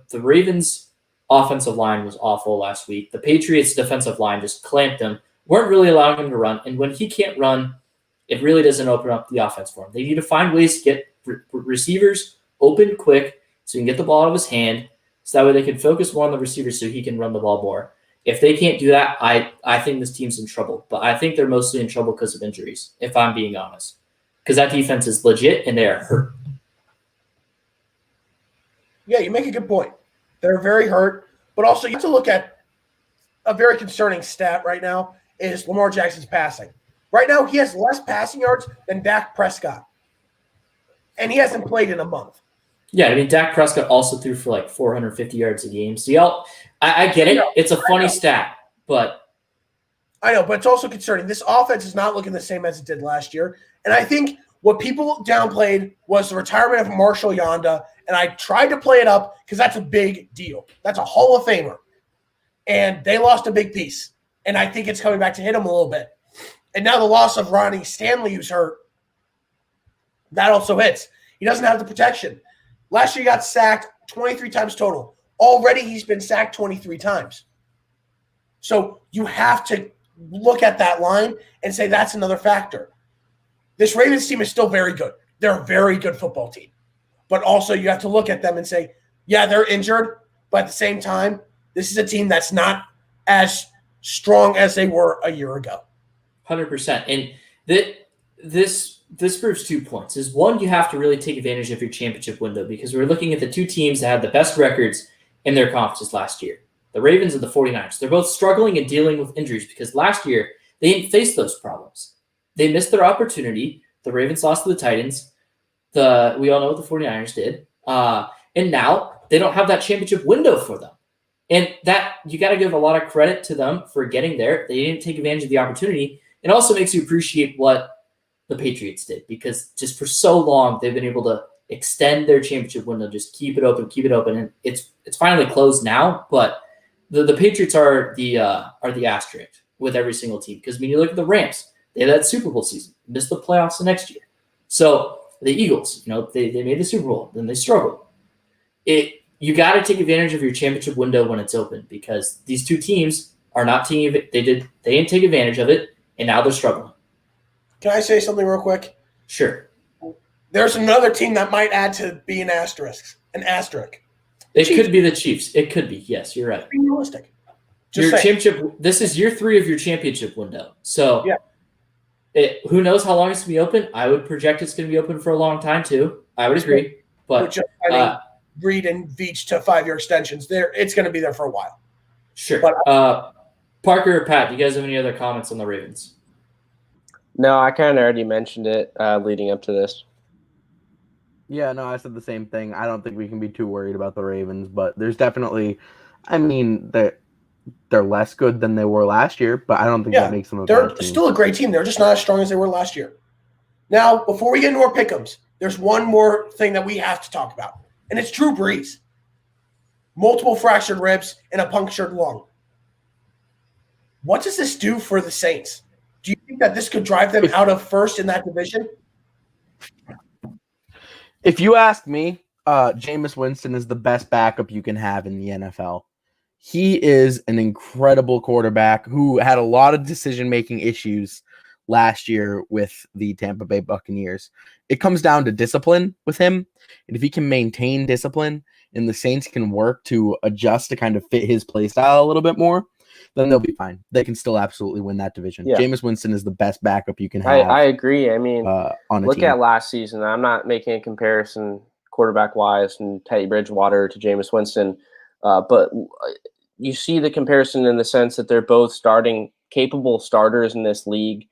The Ravens' offensive line was awful last week. The Patriots' defensive line just clamped him, weren't really allowing him to run. And when he can't run, it really doesn't open up the offense for him. They need to find ways to get receivers open quick so he can get the ball out of his hand so that way they can focus more on the receivers so he can run the ball more. If they can't do that, I think this team's in trouble. But I think they're mostly in trouble because of injuries, if I'm being honest. because that defense is legit and they are hurt. Yeah, you make a good point. They're very hurt, but also you have to look at a very concerning stat right now is Lamar Jackson's passing. Right now, he has less passing yards than Dak Prescott, and he hasn't played in a month. Yeah, I mean, Dak Prescott also threw for like 450 yards a game. So, I get it. It's a funny stat, but I know, but it's also concerning. This offense is not looking the same as it did last year. And I think what people downplayed was the retirement of Marshall Yanda. And I tried to play it up because that's a big deal. That's a Hall of Famer. And they lost a big piece. And I think it's coming back to hit him a little bit. And now the loss of Ronnie Stanley, who's hurt, that also hits. He doesn't have the protection. Last year he got sacked 23 times total. Already he's been sacked 23 times. So you have to look at that line and say that's another factor. This Ravens team is still very good. They're a very good football team. But also you have to look at them and say, yeah, they're injured, but at the same time, this is a team that's not as strong as they were a year ago. 100%. And this proves 2 points. Is one, you have to really take advantage of your championship window because we're looking at the two teams that had the best records in their conferences last year. The Ravens and the 49ers. They're both struggling and dealing with injuries because last year they didn't face those problems. They missed their opportunity. The Ravens lost to the Titans. We all know what the 49ers did. And now they don't have that championship window for them. And that you got to give a lot of credit to them for getting there. They didn't take advantage of the opportunity. It also makes you appreciate what the Patriots did because just for so long they've been able to extend their championship window, just keep it open, and it's finally closed now. But the Patriots are the asterisk with every single team because when you look at the Rams, they had that Super Bowl season, missed the playoffs the next year. So the Eagles, they made the Super Bowl, then they struggled. You got to take advantage of your championship window when it's open because these two teams are not taking it. They didn't take advantage of it, and now they're struggling. Can I say something real quick? Sure. There's another team that might add to be an asterisk. It could be the Chiefs. It could be. Yes, you're right. Be realistic. This is year 3 of your championship window. So yeah. Who knows how long it's going to be open? I would project it's going to be open for a long time too. I would agree. But Reed and Veach to 5-year extensions. It's going to be there for a while. Sure. But, Parker or Pat, do you guys have any other comments on the Ravens? No, I kind of already mentioned it leading up to this. Yeah, no, I said the same thing. I don't think we can be too worried about the Ravens, but there's definitely, they're less good than they were last year, but I don't think that makes them a bad team. They're still a great team. They're just not as strong as they were last year. Now, before we get into our pick'ems, there's one more thing that we have to talk about, and it's Drew Brees. Multiple fractured ribs and a punctured lung. What does this do for the Saints? Do you think that this could drive them out of first in that division? If you ask me, Jameis Winston is the best backup you can have in the NFL. He is an incredible quarterback who had a lot of decision-making issues last year with the Tampa Bay Buccaneers. It comes down to discipline with him, and if he can maintain discipline and the Saints can work to adjust to kind of fit his play style a little bit more, then they'll be fine. They can still absolutely win that division. Yeah. Jameis Winston is the best backup you can have. I agree. I mean, look at last season. I'm not making a comparison quarterback-wise from Teddy Bridgewater to Jameis Winston, but you see the comparison in the sense that they're both capable starters in this league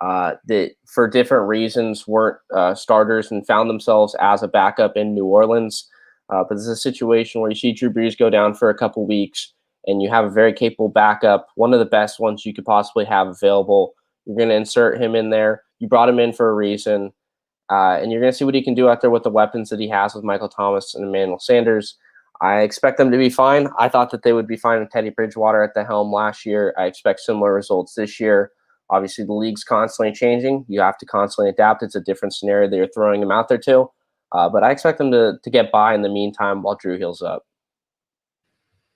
that for different reasons weren't starters and found themselves as a backup in New Orleans. But this is a situation where you see Drew Brees go down for a couple weeks, and you have a very capable backup, one of the best ones you could possibly have available. You're going to insert him in there. You brought him in for a reason, and you're going to see what he can do out there with the weapons that he has with Michael Thomas and Emmanuel Sanders. I expect them to be fine. I thought that they would be fine with Teddy Bridgewater at the helm last year. I expect similar results this year. Obviously, the league's constantly changing. You have to constantly adapt. It's a different scenario that you're throwing him out there to. But I expect them to get by in the meantime while Drew heals up.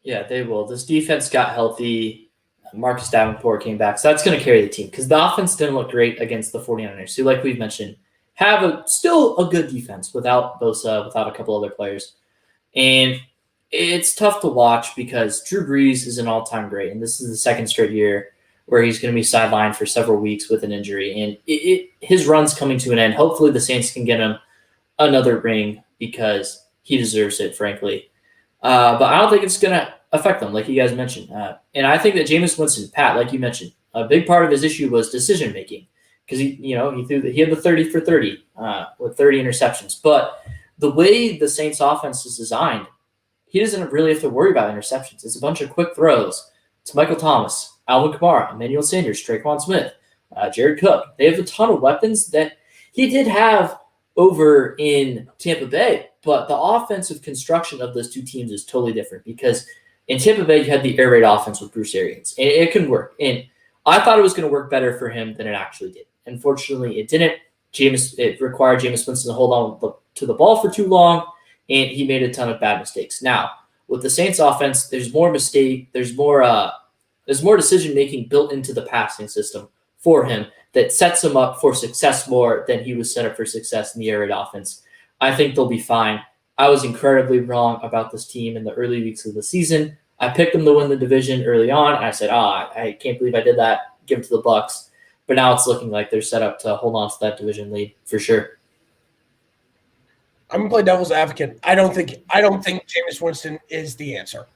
Yeah, they will. This defense got healthy. Marcus Davenport came back. So that's going to carry the team because the offense didn't look great against the 49ers, who, like we've mentioned, have still a good defense without Bosa, without a couple other players. And it's tough to watch because Drew Brees is an all-time great, and this is the second straight year where he's going to be sidelined for several weeks with an injury. And his run's coming to an end. Hopefully the Saints can get him another ring because he deserves it, frankly. But I don't think it's going to affect them, like you guys mentioned. And I think that Jameis Winston, Pat, like you mentioned, a big part of his issue was decision making because he had the 30 for 30 with 30 interceptions. But the way the Saints offense is designed, he doesn't really have to worry about interceptions. It's a bunch of quick throws. It's Michael Thomas, Alvin Kamara, Emmanuel Sanders, Traquan Smith, Jared Cook. They have a ton of weapons that he did have over in Tampa Bay, but the offensive construction of those two teams is totally different because in Tampa Bay, you had the air raid offense with Bruce Arians, and it can work. And I thought it was going to work better for him than it actually did. Unfortunately, it didn't. It required Jameis Winston to hold on to the ball for too long, and he made a ton of bad mistakes. Now, with the Saints offense, there's more decision-making built into the passing system for him that sets him up for success more than he was set up for success in the air raid offense. I think they'll be fine. I was incredibly wrong about this team in the early weeks of the season. I picked them to win the division early on. I said, I can't believe I did that. Give it to the Bucs. But now it's looking like they're set up to hold on to that division lead for sure. I'm gonna play devil's advocate. I don't think Jameis Winston is the answer.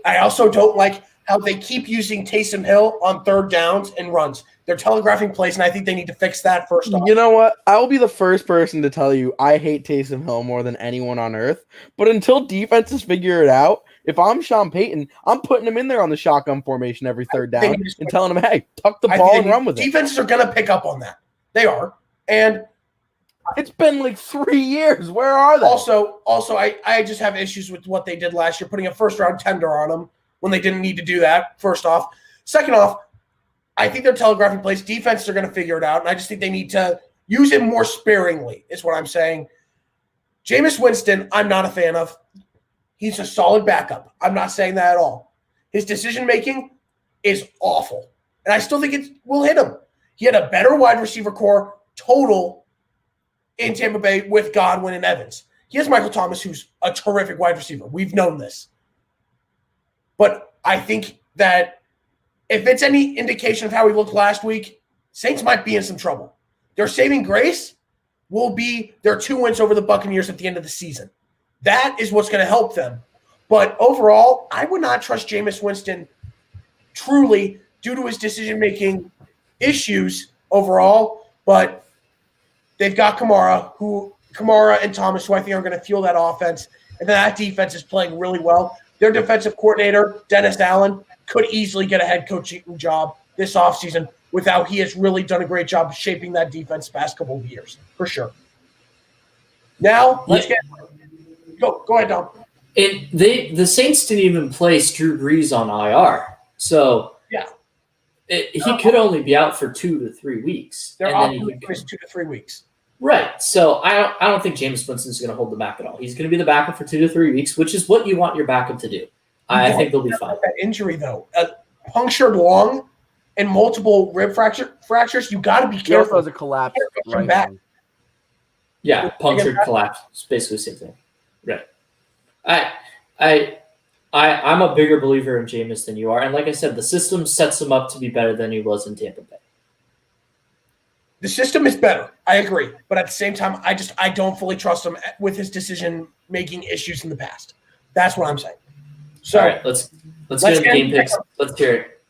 I also don't like how they keep using Taysom Hill on third downs and runs. They're telegraphing plays, and I think they need to fix that first off. You know what? I will be the first person to tell you I hate Taysom Hill more than anyone on earth. But until defenses figure it out, if I'm Sean Payton, I'm putting him in there on the shotgun formation every third down and telling him, hey, tuck the ball and run with it. Defenses are going to pick up on that. They are. And it's been like 3 years. Where are they? Also, I just have issues with what they did last year, putting a first-round tender on them when they didn't need to do that, first off. Second off, I think they're telegraphing plays. Defenses are going to figure it out, and I just think they need to use it more sparingly is what I'm saying. Jameis Winston, I'm not a fan of. He's a solid backup. I'm not saying that at all. His decision-making is awful, and I still think it will hit him. He had a better wide receiver core total in Tampa Bay with Godwin and Evans. He has Michael Thomas, who's a terrific wide receiver. We've known this. But I think that if it's any indication of how he looked last week, Saints might be in some trouble. Their saving grace will be their 2 wins over the Buccaneers at the end of the season. That is what's going to help them. But overall, I would not trust Jameis Winston truly due to his decision-making issues overall. But they've got Kamara and Thomas, who I think are going to fuel that offense. And then that defense is playing really well. Their defensive coordinator, Dennis Allen, could easily get a head coaching job this offseason without he has really done a great job shaping that defense the past couple of years, for sure. Now, let's get – go ahead, Dom. The Saints didn't even place Drew Brees on IR. So yeah, he could only be out for 2 to 3 weeks. They're off for 2 to 3 weeks. Right. So I don't think Jameis Winston's going to hold the back at all. He's going to be the backup for 2 to 3 weeks, which is what you want your backup to do. I think they'll be fine. That injury, though, punctured lung and multiple rib fractures, you got to be careful. As a collapse. Right back. Yeah, punctured collapse. It's basically the same thing. Right. I'm a bigger believer in Jameis than you are. And like I said, the system sets him up to be better than he was in Tampa Bay. The system is better. I agree. But at the same time, I don't fully trust him with his decision-making issues in the past. That's what I'm saying. So all right, let's get into game picks. Let's hear it.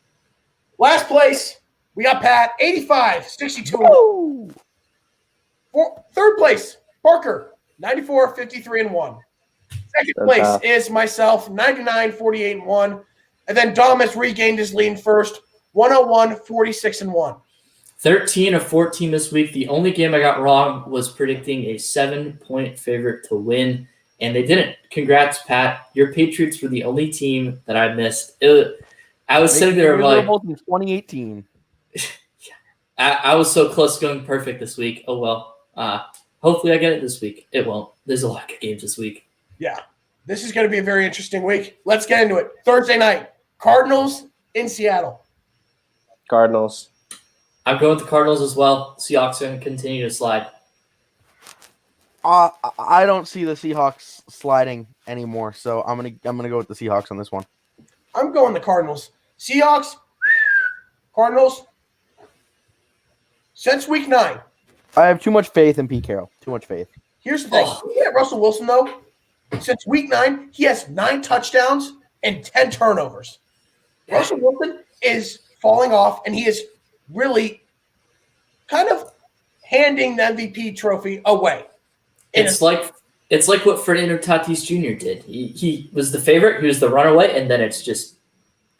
Last place, we got Pat, 85, 62. Third place, Parker, 94, 53, and 1. Second place is myself, 99, 48, and 1. And then Dom has regained his lead first, 101, 46, and 1. 13 of 14 this week. The only game I got wrong was predicting a 7-point favorite to win, and they didn't. Congrats, Pat. Your Patriots were the only team that I missed. I was sitting there like 2018. I was so close to going perfect this week. Oh well. Hopefully I get it this week. It won't. There's a lot of games this week. Yeah. This is going to be a very interesting week. Let's get into it. Thursday night, Cardinals in Seattle. Cardinals. I'm going with the Cardinals as well. Seahawks are going to continue to slide. I don't see the Seahawks sliding anymore, so I'm gonna go with the Seahawks on this one. I'm going the Cardinals. Seahawks Cardinals, since week 9, I have too much faith in Pete Carroll. Too much faith. here's the thing. Yeah, Russell Wilson, though, since week 9, he has 9 touchdowns and 10 turnovers. Russell Wilson is falling off, and he is really kind of handing the MVP trophy away. It's like what Fernando Tatis Jr. did. He was the favorite, he was the runaway, and then it's just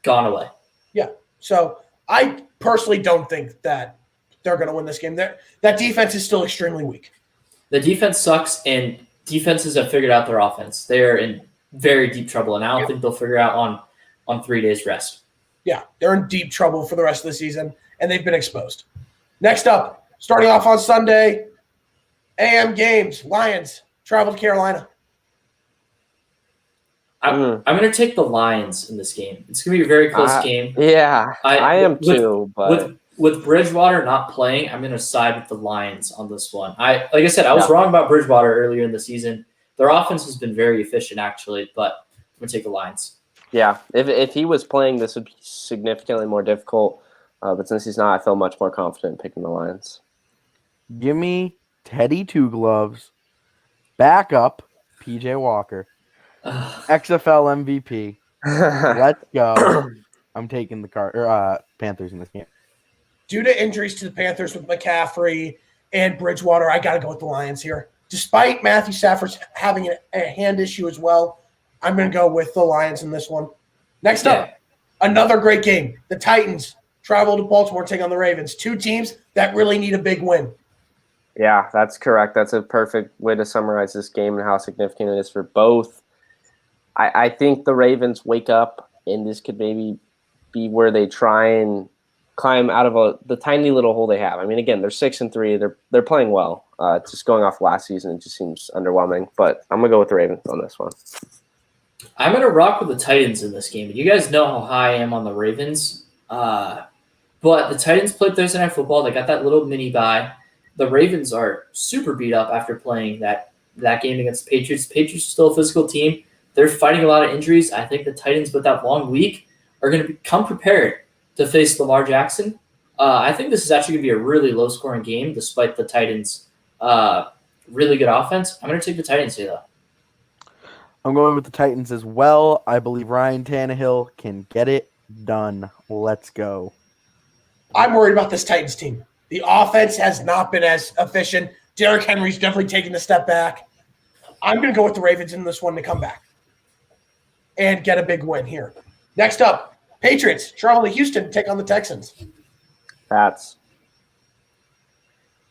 gone away. Yeah. So I personally don't think that they're going to win this game. That defense is still extremely weak. The defense sucks, and defenses have figured out their offense. They are in very deep trouble, and I don't think they'll figure out on 3 days rest. Yeah, they're in deep trouble for the rest of the season, and they've been exposed. Next up, starting off on Sunday, AM games, Lions travel to Carolina. I'm going to take the Lions in this game. It's going to be a very close game. Yeah, I am too. But with Bridgewater not playing, I'm going to side with the Lions on this one. Like I said, I was wrong about Bridgewater earlier in the season. Their offense has been very efficient, actually, but I'm going to take the Lions. Yeah, if he was playing, this would be significantly more difficult. But since he's not, I feel much more confident in picking the Lions. Give me Teddy Two Gloves, backup PJ Walker, XFL MVP. Let's go. I'm taking the Panthers in this game. Due to injuries to the Panthers with McCaffrey and Bridgewater, I got to go with the Lions here. Despite Matthew Stafford having a hand issue as well, I'm going to go with the Lions in this one. Next up, another great game. The Titans travel to Baltimore, take on the Ravens. 2 teams that really need a big win. Yeah, that's correct. That's a perfect way to summarize this game and how significant it is for both. I think the Ravens wake up, and this could maybe be where they try and climb out of the tiny little hole they have. I mean, again, they're 6-3. They're playing well. Just going off last season, it just seems underwhelming. But I'm going to go with the Ravens on this one. I'm going to rock with the Titans in this game. You guys know how high I am on the Ravens. But the Titans played Thursday Night Football. They got that little mini bye. The Ravens are super beat up after playing that game against the Patriots. The Patriots are still a physical team. They're fighting a lot of injuries. I think the Titans, with that long week, are going to come prepared to face Lamar Jackson. I think this is actually going to be a really low-scoring game, despite the Titans' really good offense. I'm going to take the Titans here, though. I'm going with the Titans as well. I believe Ryan Tannehill can get it done. Let's go. I'm worried about this Titans team. The offense has not been as efficient. Derrick Henry's definitely taken a step back. I'm going to go with the Ravens in this one to come back and get a big win here. Next up, Patriots travel to Houston to take on the Texans. Pats.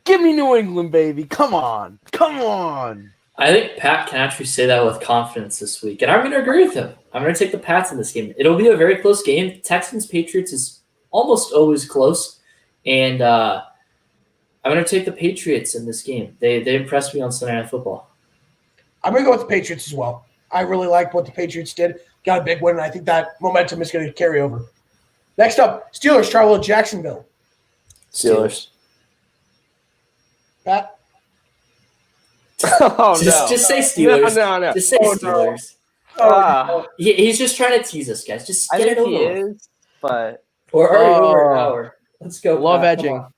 Give me New England, baby. Come on. Come on. I think Pat can actually say that with confidence this week, and I'm going to agree with him. I'm going to take the Pats in this game. It'll be a very close game. Texans-Patriots is almost always close, and I'm going to take the Patriots in this game. They impressed me on Sunday Night Football. I'm going to go with the Patriots as well. I really like what the Patriots did. Got a big win, and I think that momentum is going to carry over. Next up, Steelers travel to Jacksonville. Steelers. Pat? Oh, Just say Steelers. No. Just say Steelers. No. He's just trying to tease us, guys. Just I get it think he over with. is, but We're already over an hour. Let's go. Love Pat. edging. Come on.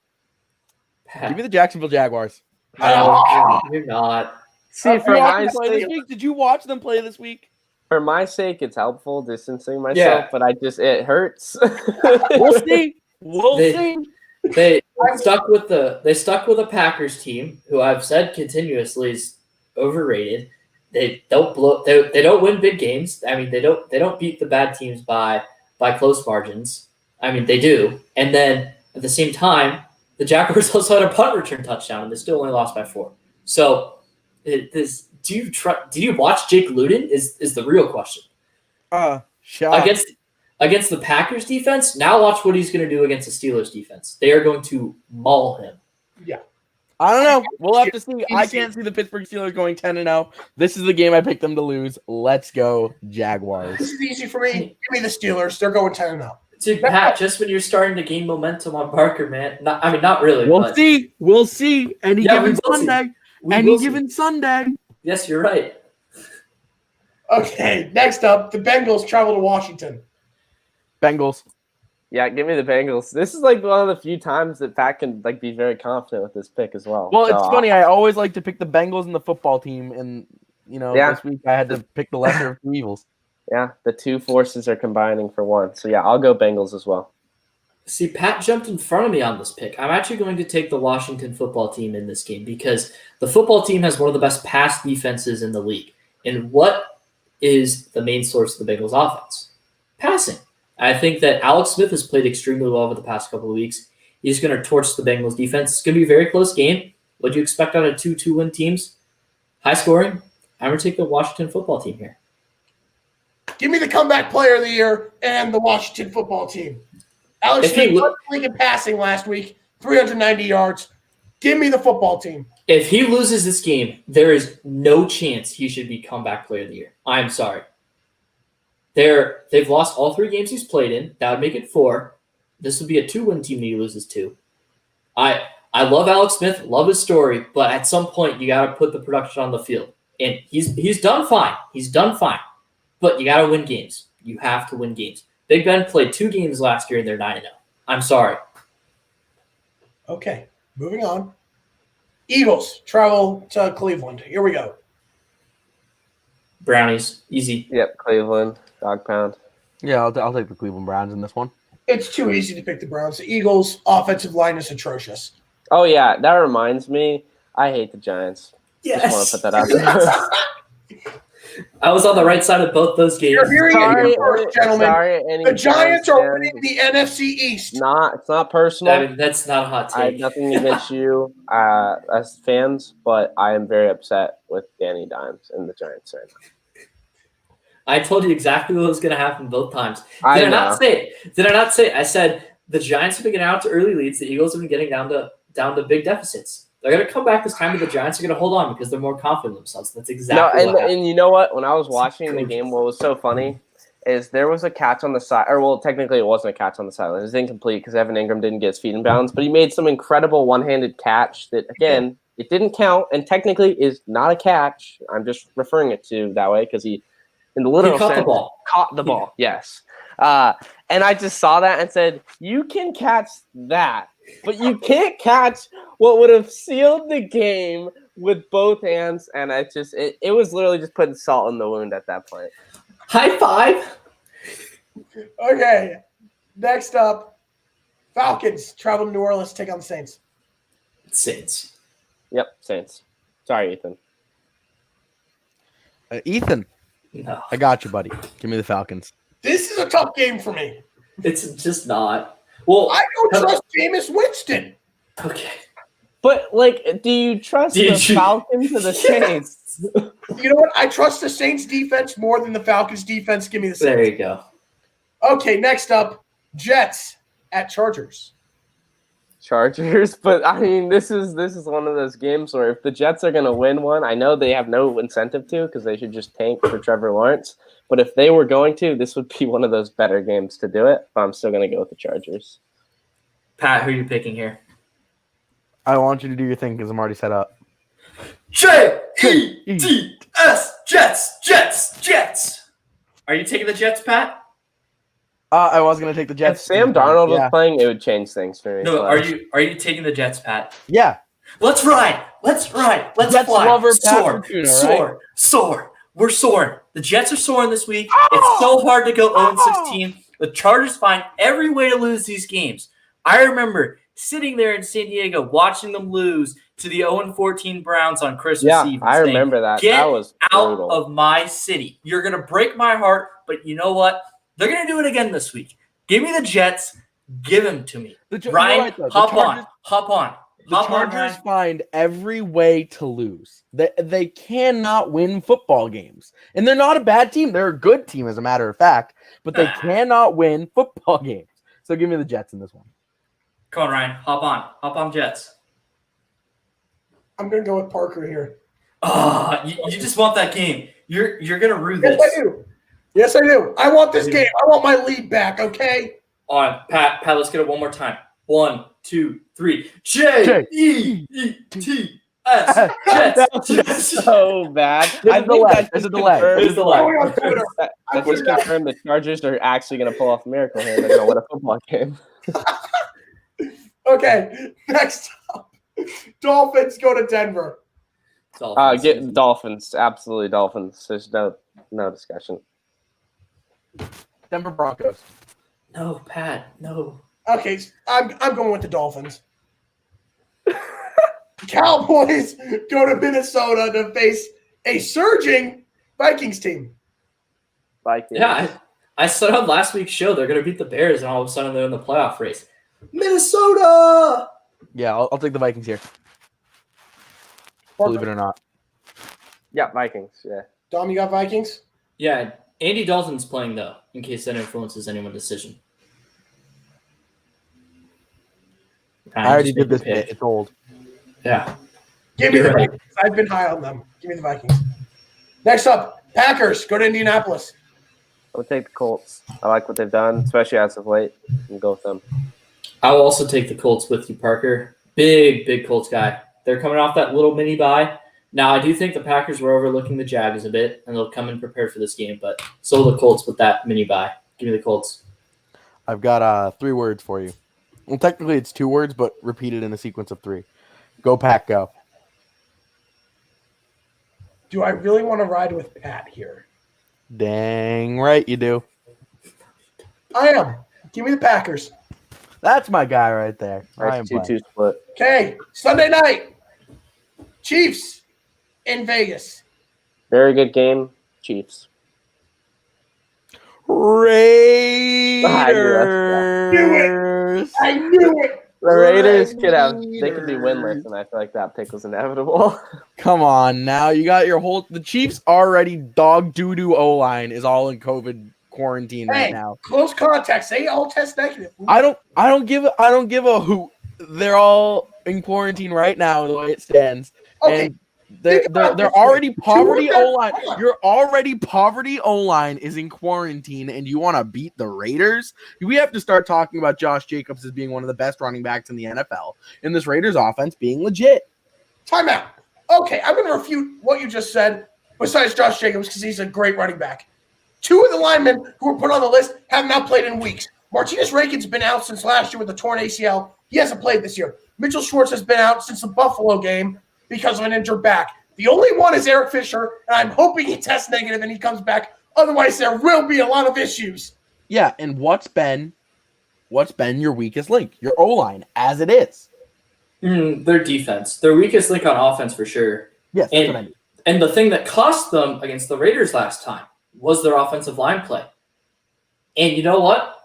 Pat. Give me the Jacksonville Jaguars. No, you're not. see, for my Play this sake, week? Did you watch them play this week? it's helpful distancing myself, Yeah. but it hurts. We'll see. We'll They- see. They stuck with the Packers team, who I've said continuously is overrated. They don't they don't win big games. I mean, they don't beat the bad teams by close margins. I mean, they do. And then at the same time, the Jaguars also had a punt return touchdown, and they still only lost by 4. So, do you watch Jake Luton? Is the real question. Shot. Against the Packers defense, now watch what he's going to do against the Steelers defense. They are going to maul him. I don't know. We'll have to see. I can't see the Pittsburgh Steelers going 10-0. This is the game I picked them to lose. Let's go, Jaguars. This is easy for me. Give me the Steelers. They're going 10-0. Dude, Pat, just when you're starting to gain momentum on Parker, man. Not really. We'll but see. We'll see. Any Yeah, we given will see. Sunday. we Any will see. given Sunday. Yes, you're right. Okay, next up, the Bengals travel to Washington. Bengals. Yeah, give me the Bengals. This is like one of the few times that Pat can like be very confident with this pick as well. Well, So, it's funny. I always like to pick the Bengals and the football team, and Yeah. this week I had to pick the lesser of two evils. Yeah, the two forces are combining for one. So yeah, I'll go Bengals as well. See, Pat jumped in front of me on this pick. I'm actually going to take the Washington football team in this game because the football team has one of the best pass defenses in the league. And what is the main source of the Bengals offense? Passing. I think that Alex Smith has played extremely well over the past couple of weeks. He's going to torch the Bengals defense. It's going to be a very close game. What do you expect out of 2-2 win teams? High scoring. I'm going to take the Washington football team here. Give me the comeback player of the year and the Washington football team. Alex If he Smith lo- led the league in passing last week, 390 yards. Give me the football team. If he loses this game, there is no chance he should be comeback player of the year. I'm sorry. They've lost all 3 games he's played in. That would make it 4. This would be a 2-win team that he loses to. I love Alex Smith, love his story, but at some point you got to put the production on the field. And he's done fine. He's done fine. But you got to win games. You have to win games. Big Ben played 2 games last year and they're 9-0. I'm sorry. Okay, moving on. Eagles travel to Cleveland. Here we go. Brownies, easy. Yep, Cleveland, dog pound. Yeah, I'll take the Cleveland Browns in this one. It's too easy to pick the Browns. The Eagles' offensive line is atrocious. Oh yeah, that reminds me. I hate the Giants. Just want to put that out there. I was on the right side of both those games. You're hearing it here first, gentlemen. Any The Giants are fans. winning the NFC East. It's not personal. I mean, that's not a hot I have take. nothing against you as fans, but I am very upset with Danny Dimes and the Giants right now. I told you exactly what was going to happen both times. Did I I not say it? Did I not say it? I said the Giants have been getting out to early leads. The Eagles have been getting down to big deficits. They're going to come back this time, but the Giants are going to hold on because they're more confident in themselves. That's exactly what happened. And you know what? When I was watching the game, what was so funny is there was a catch on the side, or well, technically it wasn't a catch on the sideline. It was incomplete because Evan Ingram didn't get his feet in bounds, but he made some incredible one-handed catch that, again, it didn't count and technically is not a catch. I'm just referring it to that way because he, in the literal caught sense, the ball. Caught the ball, yes. And I just saw that and said, you can catch that, but you can't catch what would have sealed the game with both hands. And it was literally just putting salt in the wound at that point. High five. Okay, next up, Falcons travel to New Orleans to take on the Saints. Saints. Yep, Saints. Sorry, Ethan. Ethan, No, I got you, buddy. Give me the Falcons. This is a tough game for me. it's just not. Well, I don't trust Jameis Winston. okay. But, do you trust the Falcons or the Saints? You know what? I trust the Saints defense more than the Falcons defense. Give me the Saints. There you go. Okay, next up, Jets at Chargers. Chargers, but I mean, this is one of those games where if the Jets are going to win one, I know they have no incentive to because they should just tank for Trevor Lawrence. But if they were going to, this would be one of those better games to do it. But I'm still going to go with the Chargers. Pat, who are you picking here? I want you to do your thing because I'm already set up. Jets, Jets. Are you taking the Jets, Pat? I was gonna take the If Jets. Sam Darnold Yeah. was playing, it would change things for me. No, but- are you taking the Jets, Pat? Yeah. Let's ride. Let's Jets fly. lover, Pat Soar, Fortuna, soar. We're soaring. The Jets are soaring this week. It's so hard to go 0-16. The Chargers find every way to lose these games. I remember sitting there in San Diego watching them lose to the 0-14 Browns on Christmas Eve. I and saying, remember that. Get That was out brutal. of my city. You're going to break my heart, but you know what? They're going to do it again this week. Give me the Jets. Give them to me. Ryan, You're right, though. hop The on. Chargers Ryan. find every way to lose. They cannot win football games. And they're not a bad team. They're a good team, as a matter of fact. But they cannot win football games. So give me the Jets in this one. Come on, Ryan. Hop on, Jets. I'm going to go with Parker here. You just want that game. You're gonna rue Yes, this. I do. Yes, I do. I want this game. I want my lead back, okay? All right, Pat, let's get it one more time. 1, 2, 3. J-E-E-T. Jets. That was Jets. so bad. There's I a think delay. that There's a just delay. confirmed- There's a delay. Going on Twitter. That just confirmed the Chargers are actually going to pull off a miracle here. They're going to win a football game. Okay, next up. Dolphins go to Denver. Dolphins. Get Dolphins. Absolutely Dolphins. There's no discussion. Denver Broncos. No, Pat. No. Okay, I'm going with the Dolphins. Cowboys go to Minnesota to face a surging Vikings team. Vikings. Yeah, I said on last week's show they're going to beat the Bears, and all of a sudden they're in the playoff race. Minnesota. Yeah, I'll take the Vikings here. Believe it or not. Yeah, Vikings. Yeah. Dom, you got Vikings? Yeah, Andy Dalton's playing though, in case that influences anyone's decision. I already did this bit. It's old. Yeah. Give me the You're right. Vikings. I've been high on them. Give me the Vikings. Next up, Packers go to Indianapolis. I would take the Colts. I like what they've done, especially as of late. And go with them. I'll also take the Colts with you, Parker. Big Colts guy. They're coming off that little mini bye. Now, I do think the Packers were overlooking the Jags a bit, and they'll come in prepared for this game, but so will the Colts with that mini bye. Give me the Colts. I've got 3 words for you. Well, technically it's 2 words, but repeated in a sequence of 3. Go Pack, go. Do I really want to ride with Pat here? Dang right you do. I am. Give me the Packers. That's my guy right there. I am Nice playing. 2-2 split. Okay, Sunday night. Chiefs in Vegas. Very good game. Chiefs. Raiders. I knew it. The Raiders could be winless, and I feel like that pick was inevitable. Come on now. You got your whole the Chiefs already dog doo-doo O-line is all in COVID quarantine right Hey, now. close contacts. They all test negative. I don't give a hoot. They're all in quarantine right now the way it stands. Okay, And they're think about it this already way. poverty Two of them- O-line. hold on. Your already poverty O-line is in quarantine and you want to beat the Raiders? We have to start talking about Josh Jacobs as being one of the best running backs in the NFL and this Raiders offense being legit. Timeout. Okay, I'm going to refute what you just said, besides Josh Jacobs, because he's a great running back. 2 of the linemen who were put on the list have not played in weeks. Martinez Rakin's been out since last year with a torn ACL. He hasn't played this year. Mitchell Schwartz has been out since the Buffalo game because of an injured back. The only one is Eric Fisher, and I'm hoping he tests negative and he comes back. Otherwise, there will be a lot of issues. Yeah, and what's been your weakest link? Your O-line, as it is. Their defense. Their weakest link on offense for sure. Yes, that's what I mean. And the thing that cost them against the Raiders last time was their offensive line play. And you know what?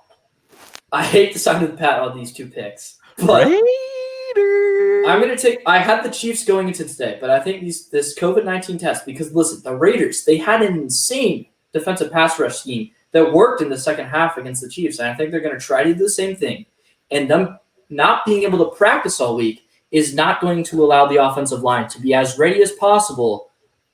I hate to side with Pat on these 2 picks. But Raiders. I'm going to take – I had the Chiefs going into today, but I think this COVID-19 test, because, listen, the Raiders, they had an insane defensive pass rush scheme that worked in the second half against the Chiefs, and I think they're going to try to do the same thing. And them not being able to practice all week is not going to allow the offensive line to be as ready as possible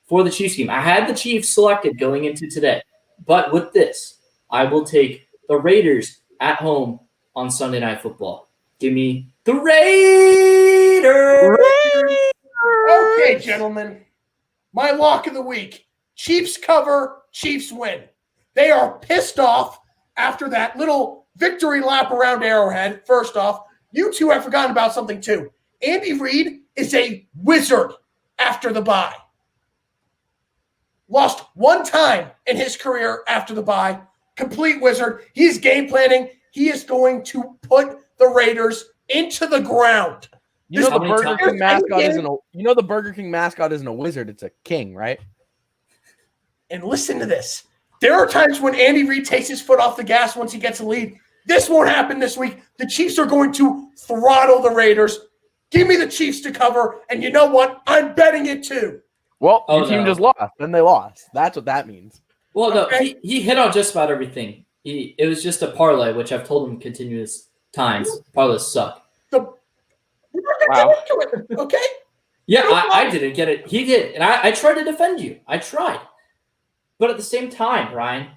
for the Chiefs game. I had the Chiefs selected going into today, but with this, I will take the Raiders at home on Sunday Night Football. Give me the Raiders. Okay, gentlemen. My lock of the week. Chiefs cover, Chiefs win. They are pissed off after that little victory lap around Arrowhead. First off, you 2 have forgotten about something too. Andy Reid is a wizard after the bye. Lost 1 time in his career after the bye. Complete wizard. He's game planning. He is going to put the Raiders into the ground. You know How the many Burger times- King mascot isn't a the Burger King mascot isn't a wizard, it's a king, right? And listen to this. There are times when Andy Reid takes his foot off the gas once he gets a lead. This won't happen this week. The Chiefs are going to throttle the Raiders. Give me the Chiefs to cover. And you know what? I'm betting it too. Well, Oh, your team no. just lost. Then they lost. That's what that means. Well, no, Okay. he hit on just about everything. It was just a parlay, which I've told him continuous times. Parlays suck. We're not Wow. going to get into it, okay? Yeah, I didn't get it. He did. And I tried to defend you. I tried. But at the same time, Ryan,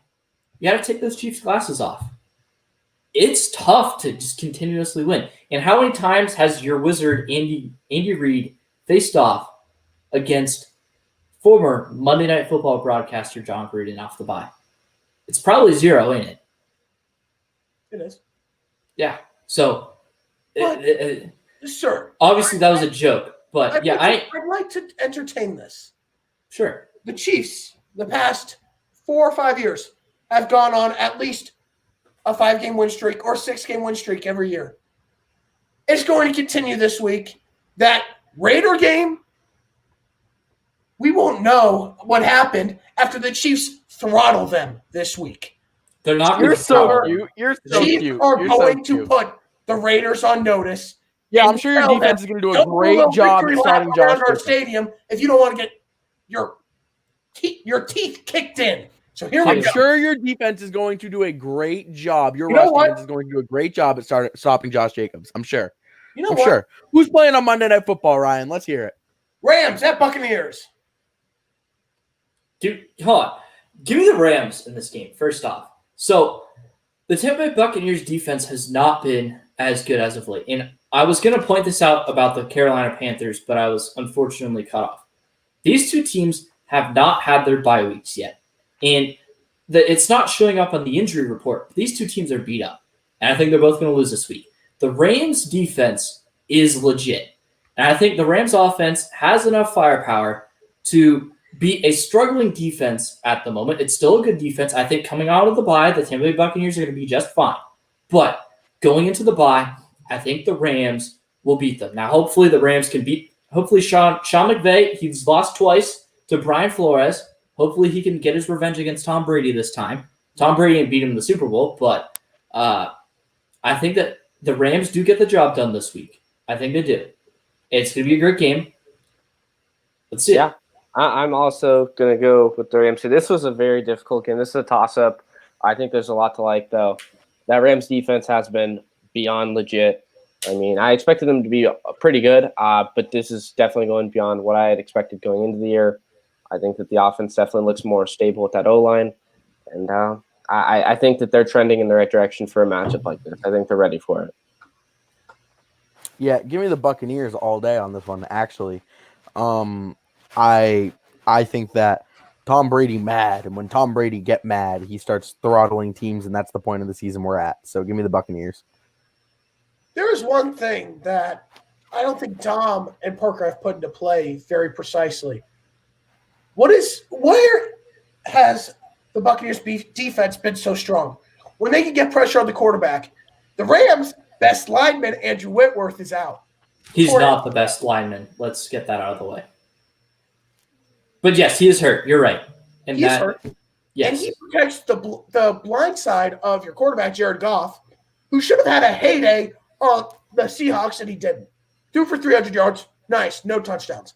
you got to take those Chiefs glasses off. It's tough to just continuously win. And how many times has your wizard, Andy Reid, faced off against former Monday Night Football broadcaster John Gruden off the bye. It's probably 0, ain't it? It is. Yeah. So, Sure. Obviously, that was a joke, but I'd like to entertain this. Sure. The Chiefs, the past 4 or 5 years, have gone on at least a 5-game win streak or 6-game win streak every year. It's going to continue this week. That Raider game, we won't know what happened after the Chiefs throttle them this week. They're not. You're so cute. You're so Chiefs cute. are You're going so to cute. put the Raiders on notice. Yeah, I'm sure your defense is going to do a great job at starting Josh around our Jacobs. stadium if you don't want to get your teeth kicked in. So here we I'm go. sure your defense is going to do a great job. Your You know rush what? defense is going to do a great job at stopping Josh Jacobs. I'm sure. You know I'm what? sure. Who's playing on Monday Night Football, Ryan? Let's hear it. Rams at Buccaneers. Dude, hold on. Give me the Rams in this game, first off. So, the Tampa Bay Buccaneers defense has not been as good as of late. And I was going to point this out about the Carolina Panthers, but I was unfortunately cut off. These two teams have not had their bye weeks yet. And it's not showing up on the injury report. These two teams are beat up. And I think they're both going to lose this week. The Rams defense is legit. And I think the Rams offense has enough firepower to beat a struggling defense at the moment. It's still a good defense. I think coming out of the bye, the Tampa Bay Buccaneers are going to be just fine. But going into the bye, I think the Rams will beat them. Now, hopefully the Rams can beat – hopefully Sean McVay, he's lost twice to Brian Flores. Hopefully he can get his revenge against Tom Brady this time. Tom Brady didn't beat him in the Super Bowl, but I think that the Rams do get the job done this week. I think they do. It's going to be a great game. Let's see. Yeah. I'm also going to go with the Rams. This was a very difficult game. This is a toss-up. I think there's a lot to like, though. That Rams defense has been beyond legit. I mean, I expected them to be pretty good, but this is definitely going beyond what I had expected going into the year. I think that the offense definitely looks more stable with that O-line. And I think that they're trending in the right direction for a matchup like this. I think they're ready for it. Yeah, give me the Buccaneers all day on this one, actually. I think that Tom Brady mad, and when Tom Brady get mad, he starts throttling teams, and that's the point of the season we're at. So give me the Buccaneers. There is one thing that I don't think Tom and Parker have put into play very precisely. Where has the Buccaneers defense been so strong? When they can get pressure on the quarterback, the Rams' best lineman, Andrew Whitworth, is out. He's not the best lineman. Let's get that out of the way. But yes, he is hurt. You're right. And He's hurt. Yes. And he protects the blind side of your quarterback, Jared Goff, who should have had a heyday on the Seahawks, and he didn't. Threw for 300 yards. Nice. No touchdowns.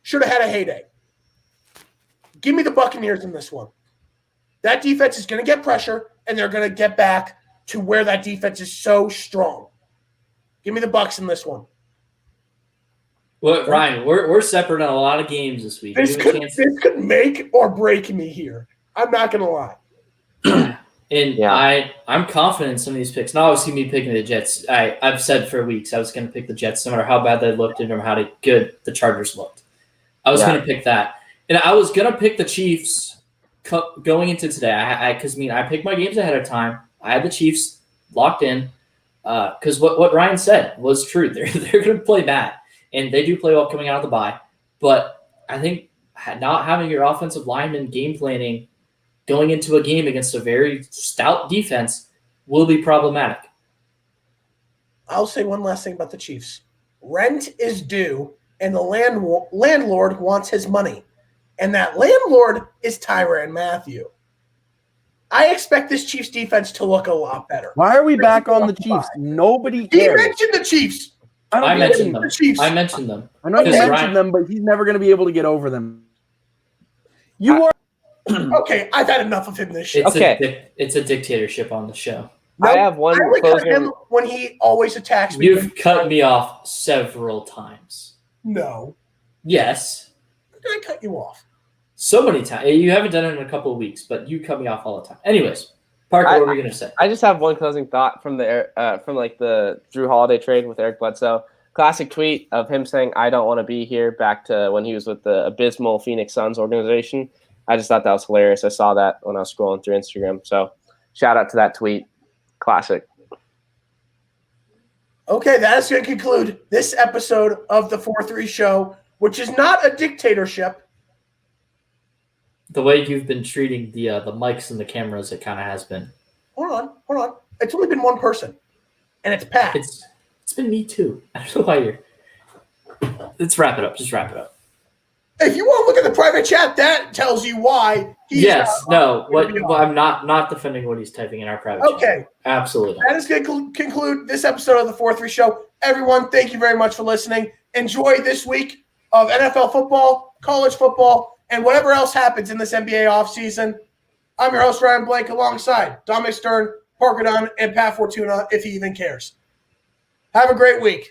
Should have had a heyday. Give me the Buccaneers in this one. That defense is going to get pressure, and they're going to get back to where that defense is so strong. Give me the Bucs in this one. Well, Ryan, we're separate on a lot of games this week. This could make or break me here. I'm not going to lie. And yeah. I'm confident in some of these picks. Not obviously me picking the Jets. I've said for weeks I was going to pick the Jets no matter how bad they looked and no matter how good the Chargers looked. I was going to pick that. And I was going to pick the Chiefs going into today. Because I picked my games ahead of time. I had the Chiefs locked in because what Ryan said was true. They're going to play bad. And they do play well coming out of the bye. But I think not having your offensive lineman game planning going into a game against a very stout defense will be problematic. I'll say one last thing about the Chiefs. Rent is due, and the landlord wants his money. And that landlord is Tyrann Mathieu. I expect this Chiefs defense to look a lot better. Why are we back on the Chiefs? Nobody cares. He mentioned the Chiefs. I mentioned them. The Chiefs. I mentioned them. I know you mentioned them, but he's never going to be able to get over them. You are okay. I've had enough of him this year. It's a dictatorship on the show. No, I have one. I only cut him when he always attacks me. You've cut me off several times. No. Yes. I cut you off. So many times. You haven't done it in a couple of weeks, but you cut me off all the time. Anyways, Parker, what were you going to say? I just have one closing thought from the Drew Holiday trade with Eric Bledsoe. classic tweet of him saying, "I don't want to be here," back to when he was with the abysmal Phoenix Suns organization. I just thought that was hilarious. I saw that when I was scrolling through Instagram. So shout out to that tweet. Classic. Okay, that is going to conclude this episode of the 4-3 show, which is not a dictatorship. The way you've been treating the mics and the cameras, it kind of has been. Hold on. It's only been one person, and it's Pat. It's been me too. I don't know why you're. Let's wrap it up. Just wrap it up. If you want to look at the private chat, that tells you why. I'm not defending what he's typing in our private chat. Okay. Absolutely. That is going to conclude this episode of the 4-3 show. Everyone, thank you very much for listening. Enjoy this week of NFL football, college football, and whatever else happens in this NBA offseason. I'm your host, Ryan Blake, alongside Dominic Stern, Parker Dunn, and Pat Fortuna, if he even cares. Have a great week.